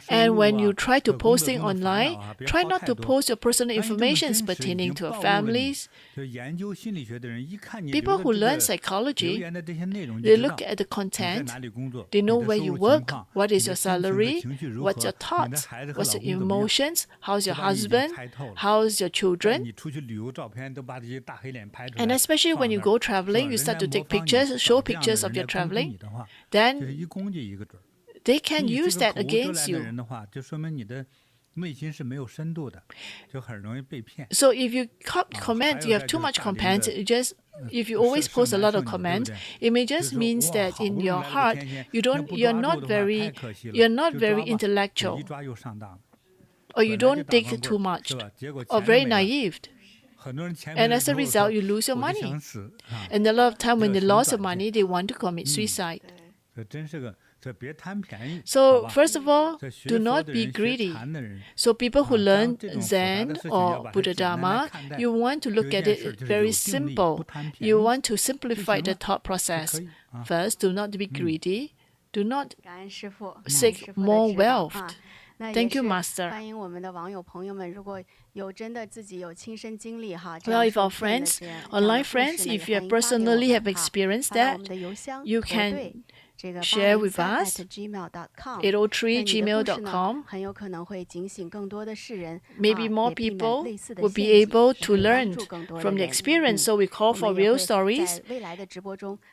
And when you try to post things online, try not to post your personal information pertaining to your families. People who learn psychology, they look at the content, they know where you work, what is your salary, what's your thoughts, what's your emotions, how's your husband, how's your children. And especially when you go traveling, you start to take pictures, show pictures of your traveling, then they can use that against you. So if you comment, you have too much comments, if you always post a lot of comments, it may just means that in your heart you're not very intellectual, or you don't think too much, or very naive. And as a result, you lose your money. And a lot of time when they lost the money, they want to commit suicide. So first of all, do not be greedy. So people who learn Zen or Buddha Dharma, you want to look at it very simple. You want to simplify the thought process. First, do not be greedy. Do not seek more wealth. Thank you, Master. Well, if our friends, online friends, if you personally have experienced that, you can share with us 803gmail.com. Maybe more people will be able to learn from the experience. So we call for real stories.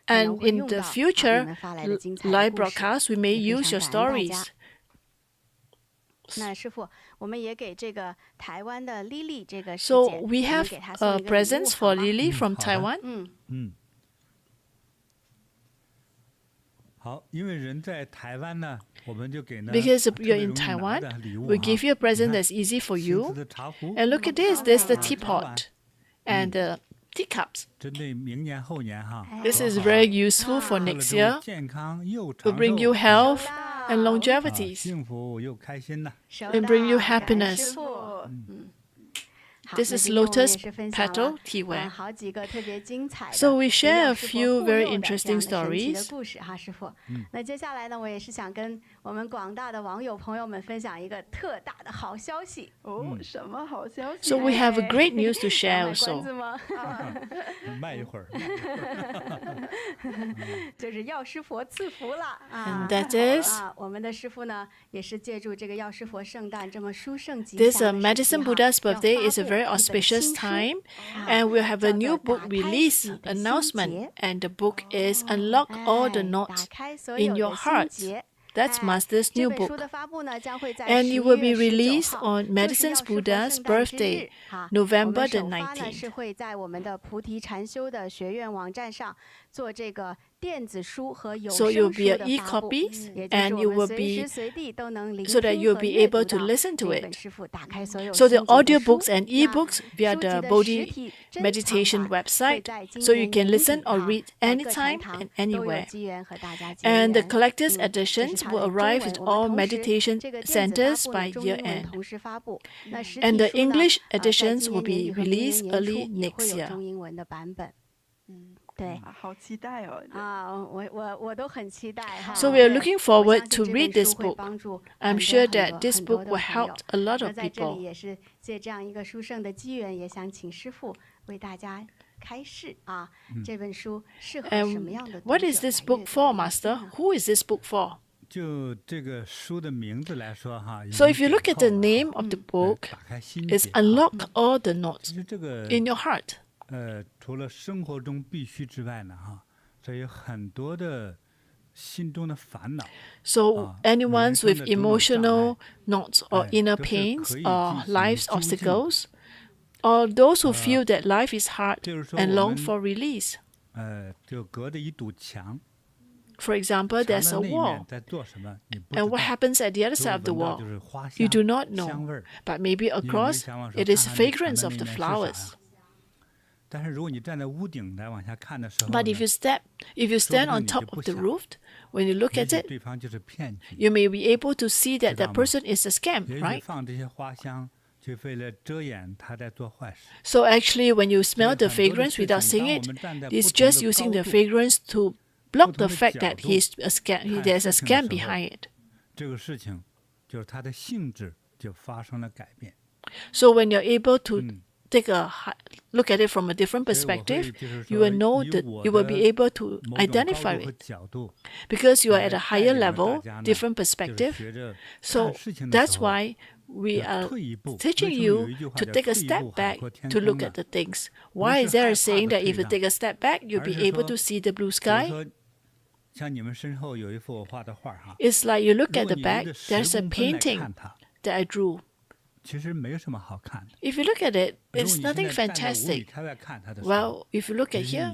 And in the future live broadcast, we may use your stories. So we have presents for Lily from Taiwan. Because you're in Taiwan, we give you a present that's easy for you. And look at this, there's the teapot and the teacups. This is very useful for next year to bring you health and longevity and bring you happiness. This is lotus petal teaware. So we share a few very interesting stories. So we have a great news to share also. And that is this Medicine Buddha's birthday is a very auspicious time, and we'll have a new book release announcement, and the book is Unlock All the Knots in Your Heart. That's Master's new book. And it will be released on Medicine Buddha's birthday, November the 19th. So it will be an e-copy, and it will be so that you'll be able to listen to it. So the audiobooks and e-books via the Bodhi meditation website, so you can listen or read anytime and anywhere. And the collector's editions will arrive at all meditation centers by year end. And the English editions will be released early next year. So we are looking forward to read this book. I'm sure that this book will help a lot of people. What is this book for, Master? Who is this book for? So if you look at the name of the book, it's Unlock All the Knots in Your Heart. So anyone with emotional knots or inner pains or life's obstacles, or those who feel that life is hard and long for release. For example, there's a wall, and what happens at the other side of the wall? You do not know, but maybe across, it is fragrance of the flowers. But if you stand on top of the roof, when you look at it, you may be able to see that that person is a scam, right? So actually, when you smell the fragrance without seeing it, it's just using the fragrance to block the fact that there's a scam behind it. So when you're able to take a look at it from a different perspective, you will know that you will be able to identify it because you are at a higher level, different perspective. So that's why we are teaching you to take a step back to look at the things. Why is there a saying that if you take a step back, you'll be able to see the blue sky? It's like you look at the back, there's a painting that I drew. If you look at it, it's nothing fantastic. Well, if you look at here,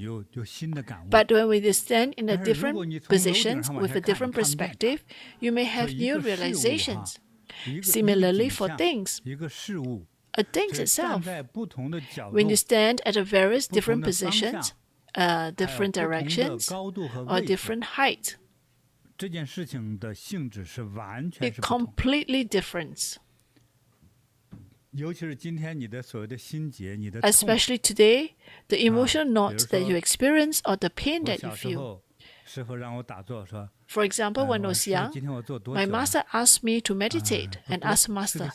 but when we stand in a different positions with a different perspective, you may have new realizations. Similarly for things, a thing itself, when you stand at a various different positions, different directions, or different height, it completely different. Especially today, the emotional knot that you experience or the pain that you feel. For example, when I was young, my master asked me to meditate and asked master,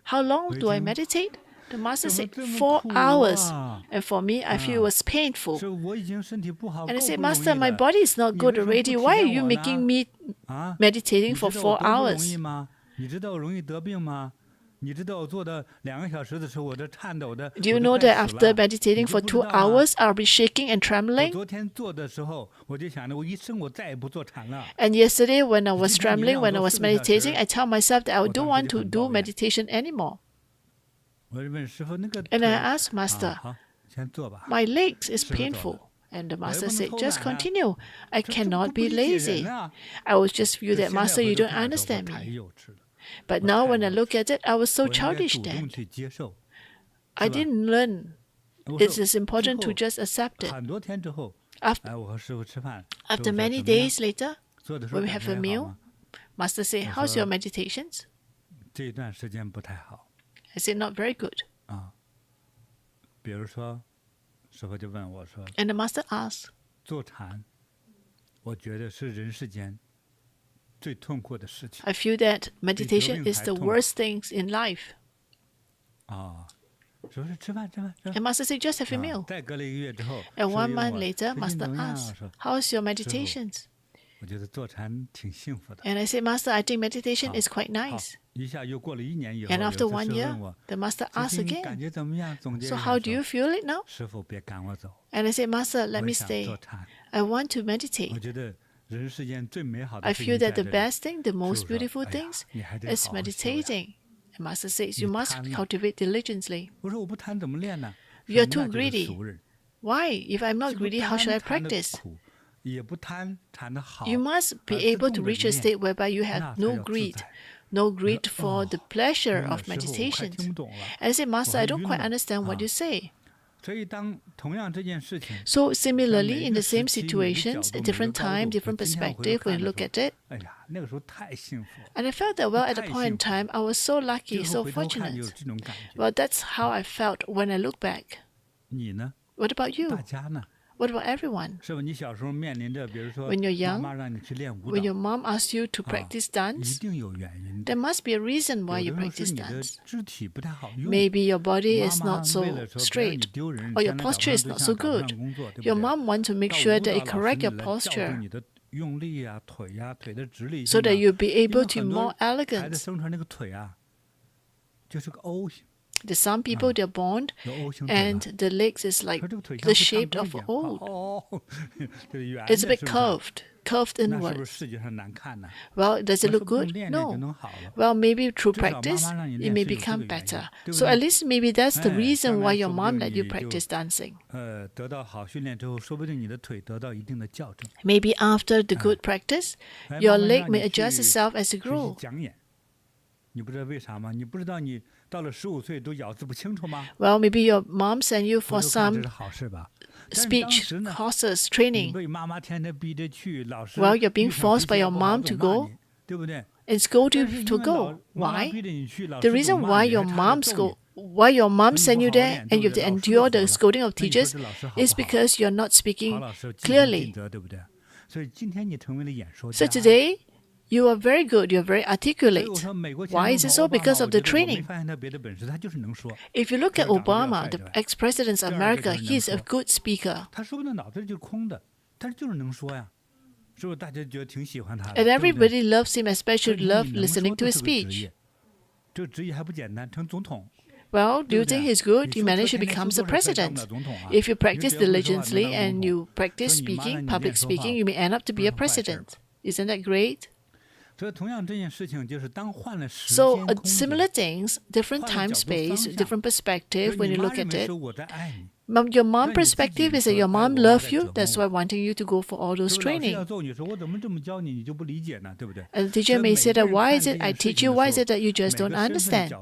how long do I meditate? The master said 4 hours. And for me, I feel it was painful. And I said, Master, my body is not good already. Why are you making me meditating for 4 hours? Do you know that after meditating for 2 hours, I'll be shaking and trembling? And yesterday, when I was trembling, when I was meditating, I tell myself that I don't want to do meditation anymore. And I asked Master, my legs is painful. And the master said, just continue. I cannot be lazy. I was just feel that, Master, you don't understand me. But now when I look at it, I was so childish then. I didn't learn. It is important to just accept it. After many days later, when we have a meal, Master said, how's your meditations? I said, not very good. And the master asked, I feel that meditation is the worst things in life. And Master said, just have a meal. And 1 month later, Master asked, how's your meditations? And I said, Master, I think meditation is quite nice. And after 1 year, the Master asked again, so how do you feel it now? And I said, Master, let me stay. I want to meditate. I feel that the best thing, the most beautiful things, is meditating. And Master says, you must cultivate diligently. You are too greedy. Why? If I'm not greedy, how should I practice? You must be able to reach a state whereby you have no greed for the pleasure of meditation. And I say, Master, I don't quite understand what you say. So similarly, in the same situations, at different time, different perspective, when you look at it, and I felt that, well, at the point in time, I was so lucky, so fortunate. Well, that's how I felt when I look back. What about you? What about everyone? When you're young, when your mom asks you to practice dance, there must be a reason why you practice dance. Maybe your body is not so straight, or your posture is not so good. Your mom wants to make sure that you correct your posture so that you'll be able to be more elegant. There's some people, they're born and the legs is like the shape of an O. It's a bit curved inwards. Well, does it look good? No. Well, maybe through practice, it may become better. So at least maybe that's the reason why your mom let you practice dancing. Maybe after the good practice, your leg may adjust itself as you grow. Well, maybe your mom sent you for some speech courses training. Well, you're being forced by your mom to go and scold you to go. Why? The reason why your mom sent you there and you have to endure the scolding of teachers is because you're not speaking clearly. So today, you are very good, you're very articulate. Why is it so? Because of the training. If you look at Obama, the ex-president of America, he is a good speaker. And everybody loves him, especially love listening to his speech. Well, do you think he's good? He managed to become the president. If you practice diligently and you practice speaking, public speaking, you may end up to be a president. Isn't that great? So similar things, different time space, different perspective when you look at it. Your mom perspective is that your mom loves you, that's why wanting you to go for all those training. And the teacher may say that, why is it I teach you, why is it that you just don't understand?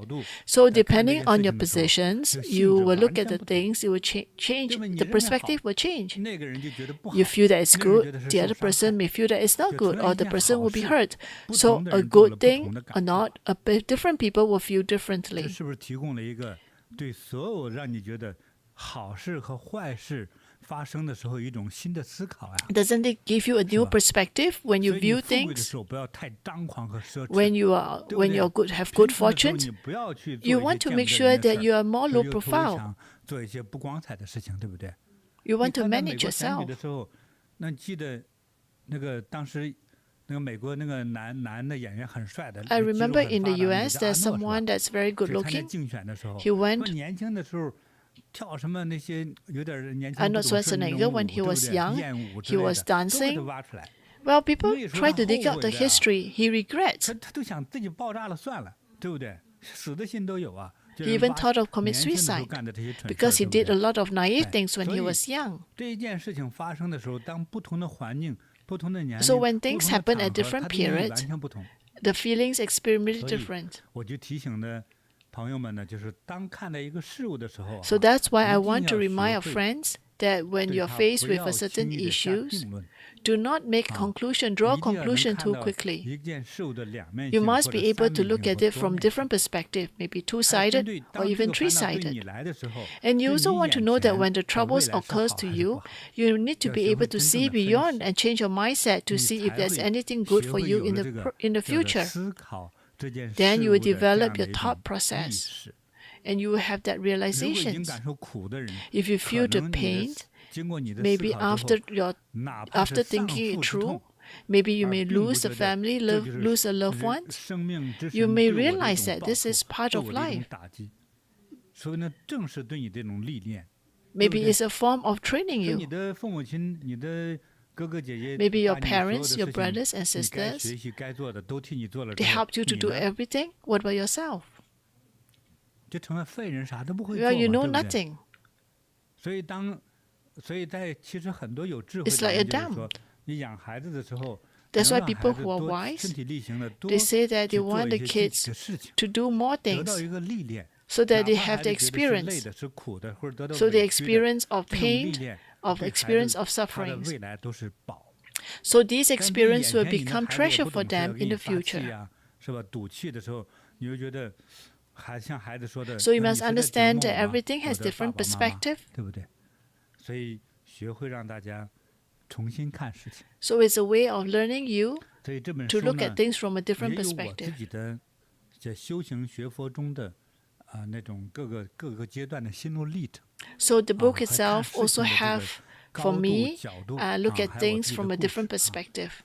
So depending on your positions, you will look at the things, it will change, the perspective will change. You feel that it's good, the other person may feel that it's not good, or the person will be hurt. So a good thing or not, different people will feel differently. Doesn't it give you a new perspective when you view things? When you have good fortune, you want to make sure that you are more low profile. You want to manage yourself. I remember in the US, there's someone that's very good looking. He went Arnold Schwarzenegger, when he was young, he was dancing. Well, people try to dig out the history. He regrets. He even thought of committing suicide because he did a lot of naive things when he was young. So when things happen at different periods, the feelings experience different. So that's why I want to remind our friends that when you're faced with a certain issues, do not make conclusion, draw conclusion too quickly. You must be able to look at it from different perspectives, maybe two-sided or even three-sided. And you also want to know that when the troubles occurs to you, you need to be able to see beyond and change your mindset to see if there's anything good for you in the future. Then you will develop your thought process and you will have that realization. If you feel the pain, maybe after thinking it through, maybe you may lose a family, lose a loved one, you may realize that this is part of life. Maybe it's a form of training you. Maybe your parents, your brothers and sisters, they helped you to do everything. What about yourself? Well, you know nothing. It's like a dam. That's why people who are wise, they say that they want the kids to do more things so that they have the experience. So the experience of pain, of experience of sufferings. So these experiences will become treasure for them in the future. So you must understand that everything has different perspective. So it's a way of learning you to look at things from a different perspective. So the book itself also have, for me, look at things from a different perspective.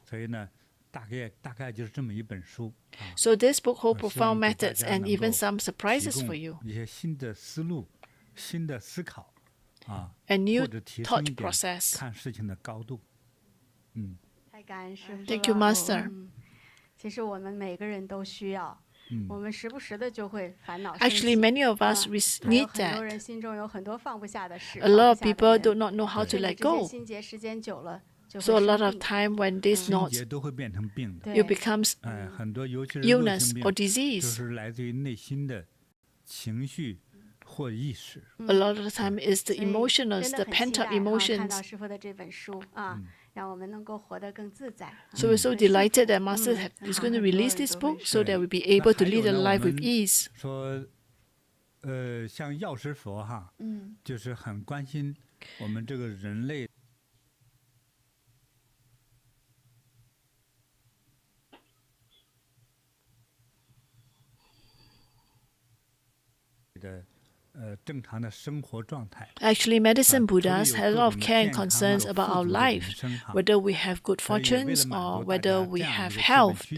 So this book holds profound methods and even some surprises for you. A new thought process. Thank you, Master. Actually, many of us need that. A lot of people do not know how to let go. So a lot of time when this knots, it becomes illness or disease. A lot of the time is the emotions, the pent-up emotions. So we're so delighted that Master is going to release this book so that we'll be able to lead a life with ease. 像药师佛哈，就是很关心我们这个人类。Actually, medicine Buddhas had a lot of care and concerns about our life, whether we have good fortunes or whether we have health.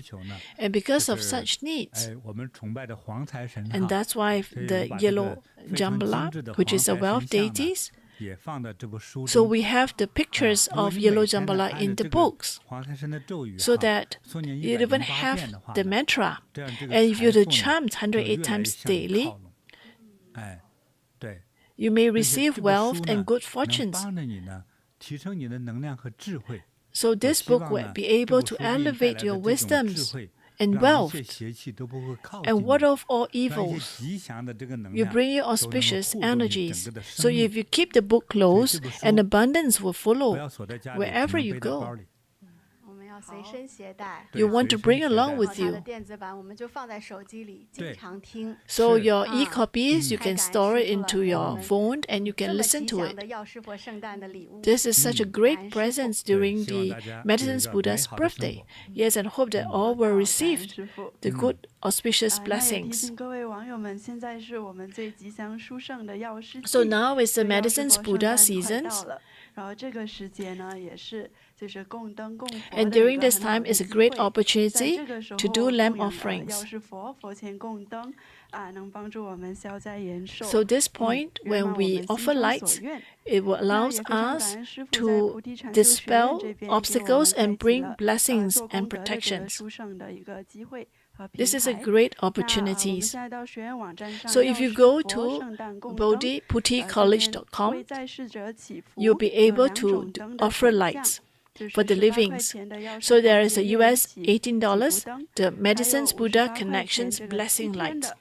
And because of such needs, and that's why the yellow Jambala, which is a wealth deities, so we have the pictures of yellow Jambala in the books, so that you even have the mantra. And if you chant 108 times daily, you may receive wealth and good fortunes. So this book will be able to elevate your wisdoms and wealth and ward off all evils. You bring your auspicious energies. So if you keep the book close, an abundance will follow wherever you go. You want to bring along with you. So your e-copies, you can store it into your phone and you can listen to it. This is such a great present during the Medicine Buddha's birthday. Yes, and hope that all will receive the good auspicious blessings. So now is the Medicine Buddha season. And during this time is a great opportunity to do lamp offerings. So this point, when we offer lights, it will allow us to dispel obstacles and bring blessings and protections. This is a great opportunity. So if you go to bodhi-college.com, you'll be able to offer lights for the livings. So there is a US $18, the Medicine Buddha Connections Blessing Light.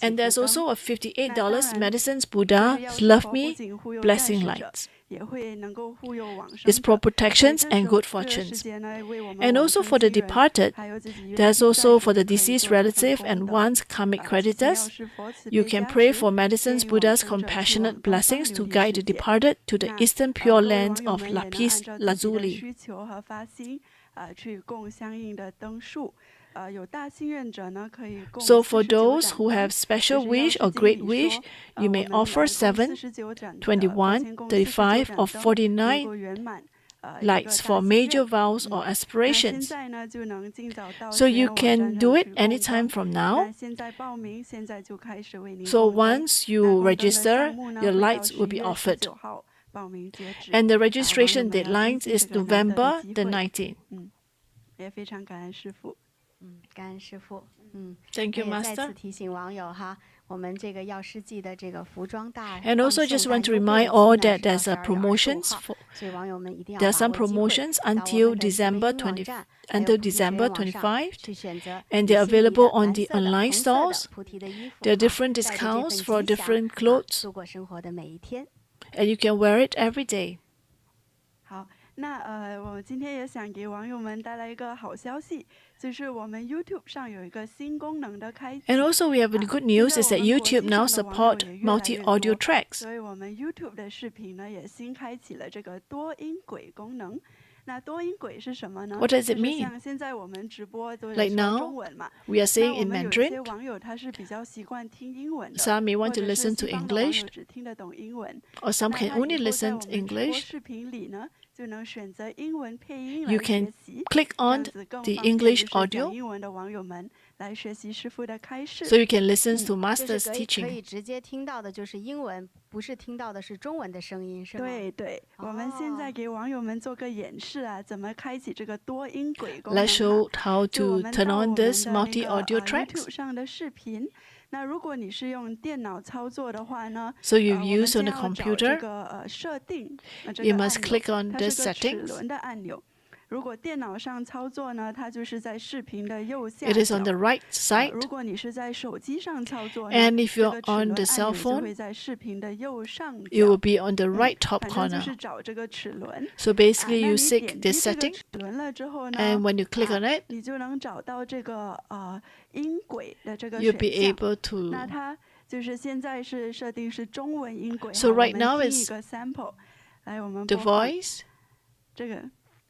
And there's also a $58 Medicine Buddha Love Me Blessing Lights. It's for protections and good fortunes. And also for the departed, there's also for the deceased relative and one's karmic creditors. You can pray for Medicine Buddha's compassionate blessings to guide the departed to the eastern pure land of Lapis Lazuli. So for those who have special wish or great wish, you may offer 7, 21, 35 or 49 lights for major vows or aspirations. So you can do it anytime from now. So once you register, your lights will be offered. And the registration deadline is November the 19th. Thank you, Master. And also just want to remind all that there's a promotions. There are some promotions until December 25, and they're available on the online stores. There are different discounts for different clothes, and you can wear it every day. 那我今天也想给网友们带来一个好消息，就是我们 YouTube 上有一个新功能的开启。And also we have good news is that YouTube now support multi-audio tracks. 所以我们 YouTube 的视频呢也新开启了这个多音轨功能。那多音轨是什么呢？ What does it mean? 像现在我们直播都是 Like 说 now, 中文嘛。 we are saying in 那我们有 Mandarin. 些网友他是比较习惯听英文的， Some may want to 或者是 listen to 西方的网友 English, 只听得懂英文。 or some can only listen to 那他以后在我们直播 English. 视频里呢，就能选择英文配音 You 来学 can 习， click 这样 on 子更 the 方便 English 就是讲 audio 英文的网友们来学习师傅的开示。 so you can listen to 就 Master's 是可 teaching. 以直接听到的就是英文，不是听到的是中文的声音，是吗？对对，我们现在给网友们做个演示啊，怎么开启这个多音轨功 Let's 能 show 哈。 how 就我 to 们 turn 到我 on 们 this 的那个 multi-audio tracks. YouTube 上的视频，那如果你是用电脑操作的话呢， So you 我们 use on 先 the 要找这 computer. 个设定，这 You 个 must 按钮 click on 它 the 是个齿 settings. 轮的按钮。 如果电脑上操作呢，它就是在视频的右下 It is on 角。 the right 如 side. 果你是在手机上操作呢， And if 这 you're 个齿 on 轮 the 按 cell 钮就 phone, 会在视频的右上 it will 角。 be on the right top 反正就 corner. 是找这个齿轮。 So basically 那 you 你 seek 点击 this 这个 setting, 齿轮了之后呢， and when you click on it, 你就能找到这个音轨的这个 you'll 选 be 项。 able to. 那它就是现在是设定是中文音轨。 So 好， right 我 now 们听一 it's 个 sample， 来我们 The 播放 voice. 这个。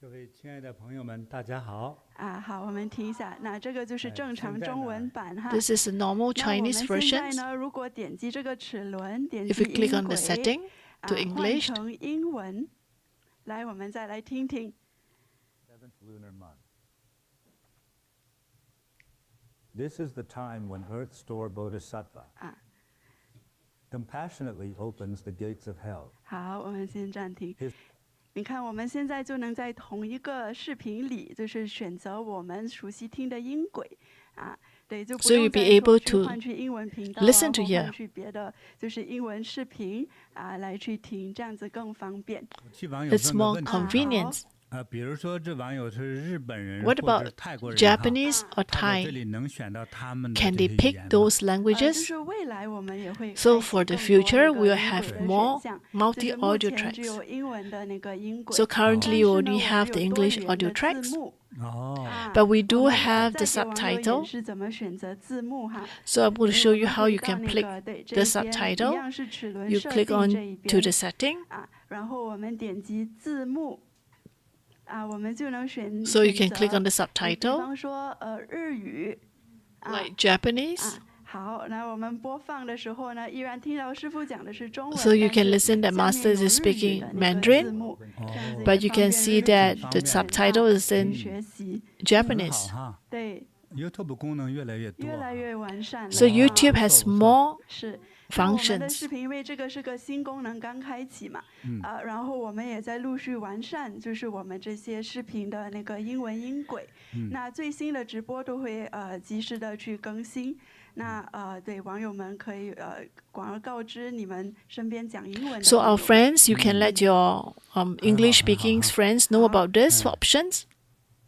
各位亲爱的朋友们，大家好。好，我们听一下。那这个就是正常中文版哈。 This is the normal 那我们 Chinese 现 version. 在呢，如果点击这个齿轮，点 If 击 you click 音 on the 轨， setting to 换 English, 成英文，来，我们再来听听。 Seventh lunar month. This is the time when Earth Store Bodhisattva compassionately opens the gates of hell. 好，我们先暂停 His-。 你看，我们现在就能在同一个视频里，就是选择我们熟悉听的音轨对，就不 So 用 you'll be 再说 able 去 to 换去英文频道 listen to 或 hear. 换去别的就是英文视频来去听，这样子更方便。替网友 It's 问个 more 问题 convenient. 比如说这网友是日本人 What 或者 about 是泰国人 Japanese or 他在这 Thai? 里能选到他们的 Can 这 they 些 pick 语言吗？ those 就 languages? 是未来我们也会 So 开启 for the 更多 future, 那个 we'll 音 have 轨的 more 选项，就是目 multi-audio 前只 tracks. 有英文的那个音轨。 So currently 但 we 是呢， only 我们 have 有 the 多 English 元 audio 的字 tracks, 幕。 but we do 我们 have 再 the 给网友演 subtitle. 示怎么选择字幕哈。 So I'm going to 所 show 以 you 我们 how 回 you 到 can 那 click 个对这 the 一边，一 subtitle. 样是齿轮 You 设 click 定 on 这一 to 边 the setting. 然后我们点击字幕我们就能选 So you 选 can click 择 on the 比 subtitle, 方说日语 like Japanese. 好，那我们播放的时候呢，依然听到师傅讲的是中文， So you 但 can 是 listen that 下面 Master 有 is 日语 speaking 的那个 Mandarin, 字幕，这样子 but 也 you 方 can 便 see 日 that 语 the subtitle is 去 in 学习。很 Japanese. 好哈。对， YouTube 功能越来越多。越来越完善了。 So YouTube has more 是。那我们的 functions. 视频，因为这个是个新功能刚开启嘛，然后我们也在陆续完善，就是我们这些视频的那个英文音轨。那最新的直播都会及时的去更新。那对网友们可以广而告之你们身边讲英文的 So 朋 our 友。 friends, you can let your English-speaking friends know about these options.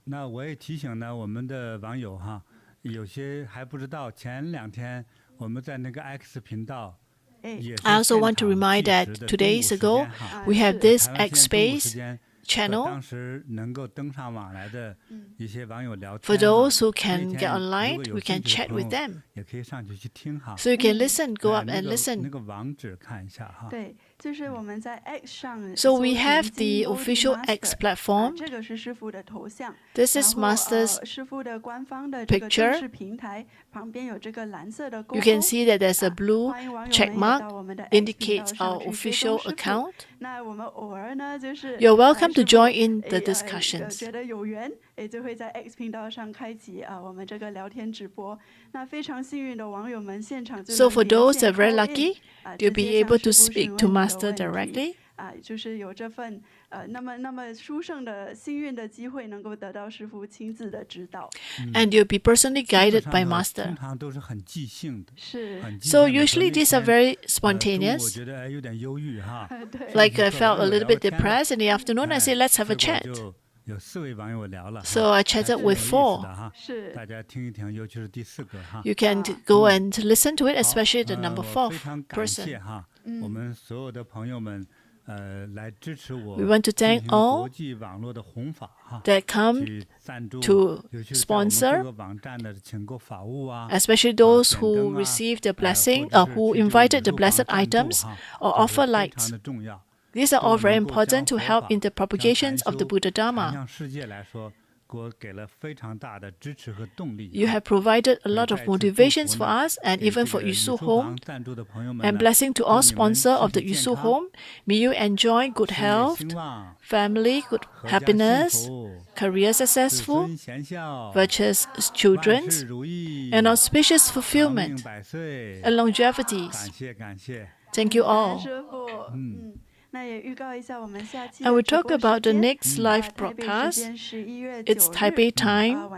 那我也提醒呢，我们的网友哈，有些还不知道，前2天我们在那个 X 频道。也是 I also want to 现场 remind 计 that 时的 2 中午 days 时 ago 间哈 we have 是 this 台湾 X 现在中午时 Space 间 channel 当时能够登上网来的一些网友聊 for 天 those who 那 can 天 get 如 online. 果有 We 兴 can 趣的 chat 朋 with 友 them. 也可以上去去听哈。 So you can listen, go up 那 and 个 listen. 那个网址看一下哈。对，就是我们在 X 上 So 搜 we 寻 have the JinBodhi official Master X platform. 这个是师傅的头像。 This is 然后 Master's 师傅的官方的这个 picture. 正式平台旁边有这个蓝色的勾 You 勾。 can see that there's a blue 欢迎网友 check 们也 mark 到我们的 X 频道 indicates 上 our 去追踪 official 师傅。 account. 那我们偶尔呢，就是 You're welcome to 师傅 join in the 觉 discussions. 得有缘，就会在 X 频道上开启我们这个聊天直播。那非常幸运的网友们现场就 So 能 for 连 those 线 that are very call in， lucky, 直 you'll be 接向 able to 师傅 speak 询 to 问你的 Master 问题 directly. 就是有这份那么殊胜的幸运的机会，能够得到师傅亲自的指导。And you'll be personally 基本 guided 上 by 呢 Master. 通常都是很即兴的，是，很即 So 兴的。 usually 那 these are 天 very 中午我 spontaneous. 觉得有点忧郁哈。对。 Like I 和 felt 网 a 友 little 聊 bit 天了 depressed in the afternoon. I said, let's have a 结果 chat. 就有4位网友聊了哈。 So I chatted 还挺 with 有意思 4. 的哈，是大家听一听，尤其是第4个哈。 You can go and listen to it, 好 especially the number 我 4非常感谢 person. 哈，我们所有的朋友们，来支持我 We want to 进 thank 行 all 国际网络的弘法哈， that come 去赞助， to 尤其是在我们 sponsor 各个网站的请购法务啊， especially those 点 who 灯啊 received the 或 blessing 者 or 是 who 去这个 invited 宇 the 宙 blessed 房赞助 items 哈 or 这是 offer 非 lights. 常的重要。 These are all 对我 very 们能够 important 将 to 佛 help 法 in the 将 propagations 禅 of the 修 Buddha 传 Dharma. 向世界来说， You have provided a lot of motivations for us and even for Yusu Home. And blessing to all sponsors of the Yusu Home. May you enjoy good health, family, good happiness, career successful, virtuous children, and auspicious fulfillment and longevity. Thank you all. And we talk about the next live broadcast. It's Taipei time,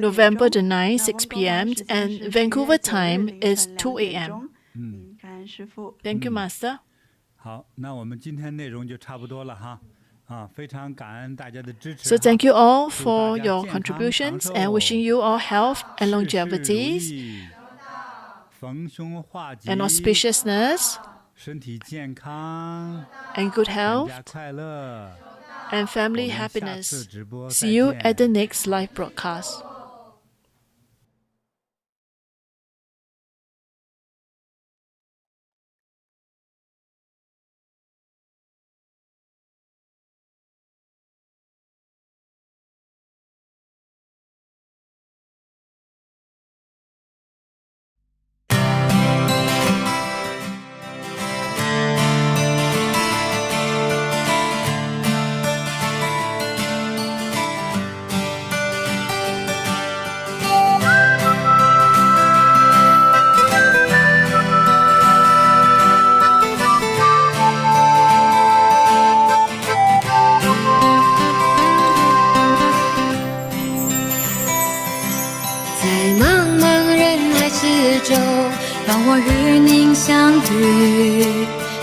November the 9th, 6 p.m. and Vancouver time is 2 a.m. Thank you, Master. 好，那我们今天内容就差不多了哈。非常感恩大家的支持。 So thank you all for your contributions and wishing you all health and longevity and auspiciousness 身体健康 and good health 全家快乐 and family happiness. See you at the next live broadcast.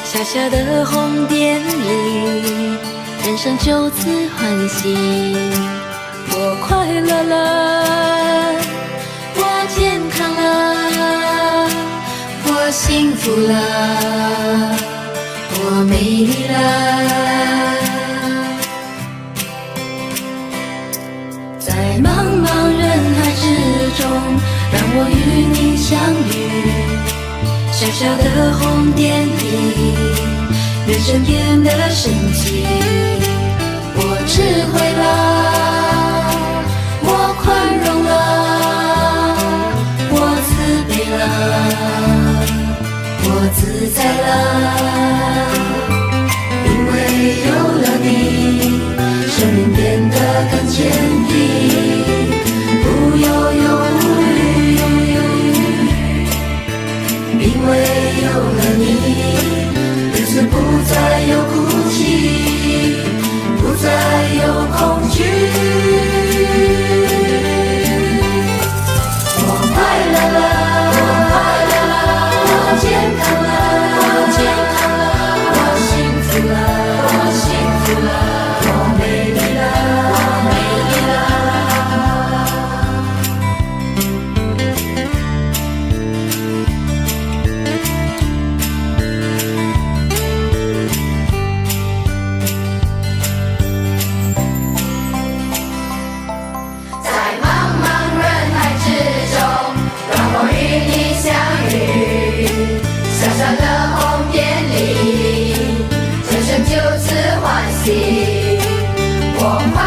小小的红点里，人生就此欢喜。我快乐了，我健康了，我幸福了，我美丽了。在茫茫人海之中，让我与你相遇。小小的红点里，人生变得神奇。我智慧了，我宽容了，我慈悲了，我自在了。因为有了你，生命变得更坚定，不忧忧虑。因为有了你，日子不再有哭泣，不再有恐惧。我快乐了，我健康了，我幸福了，我美丽了。就此欢喜，我快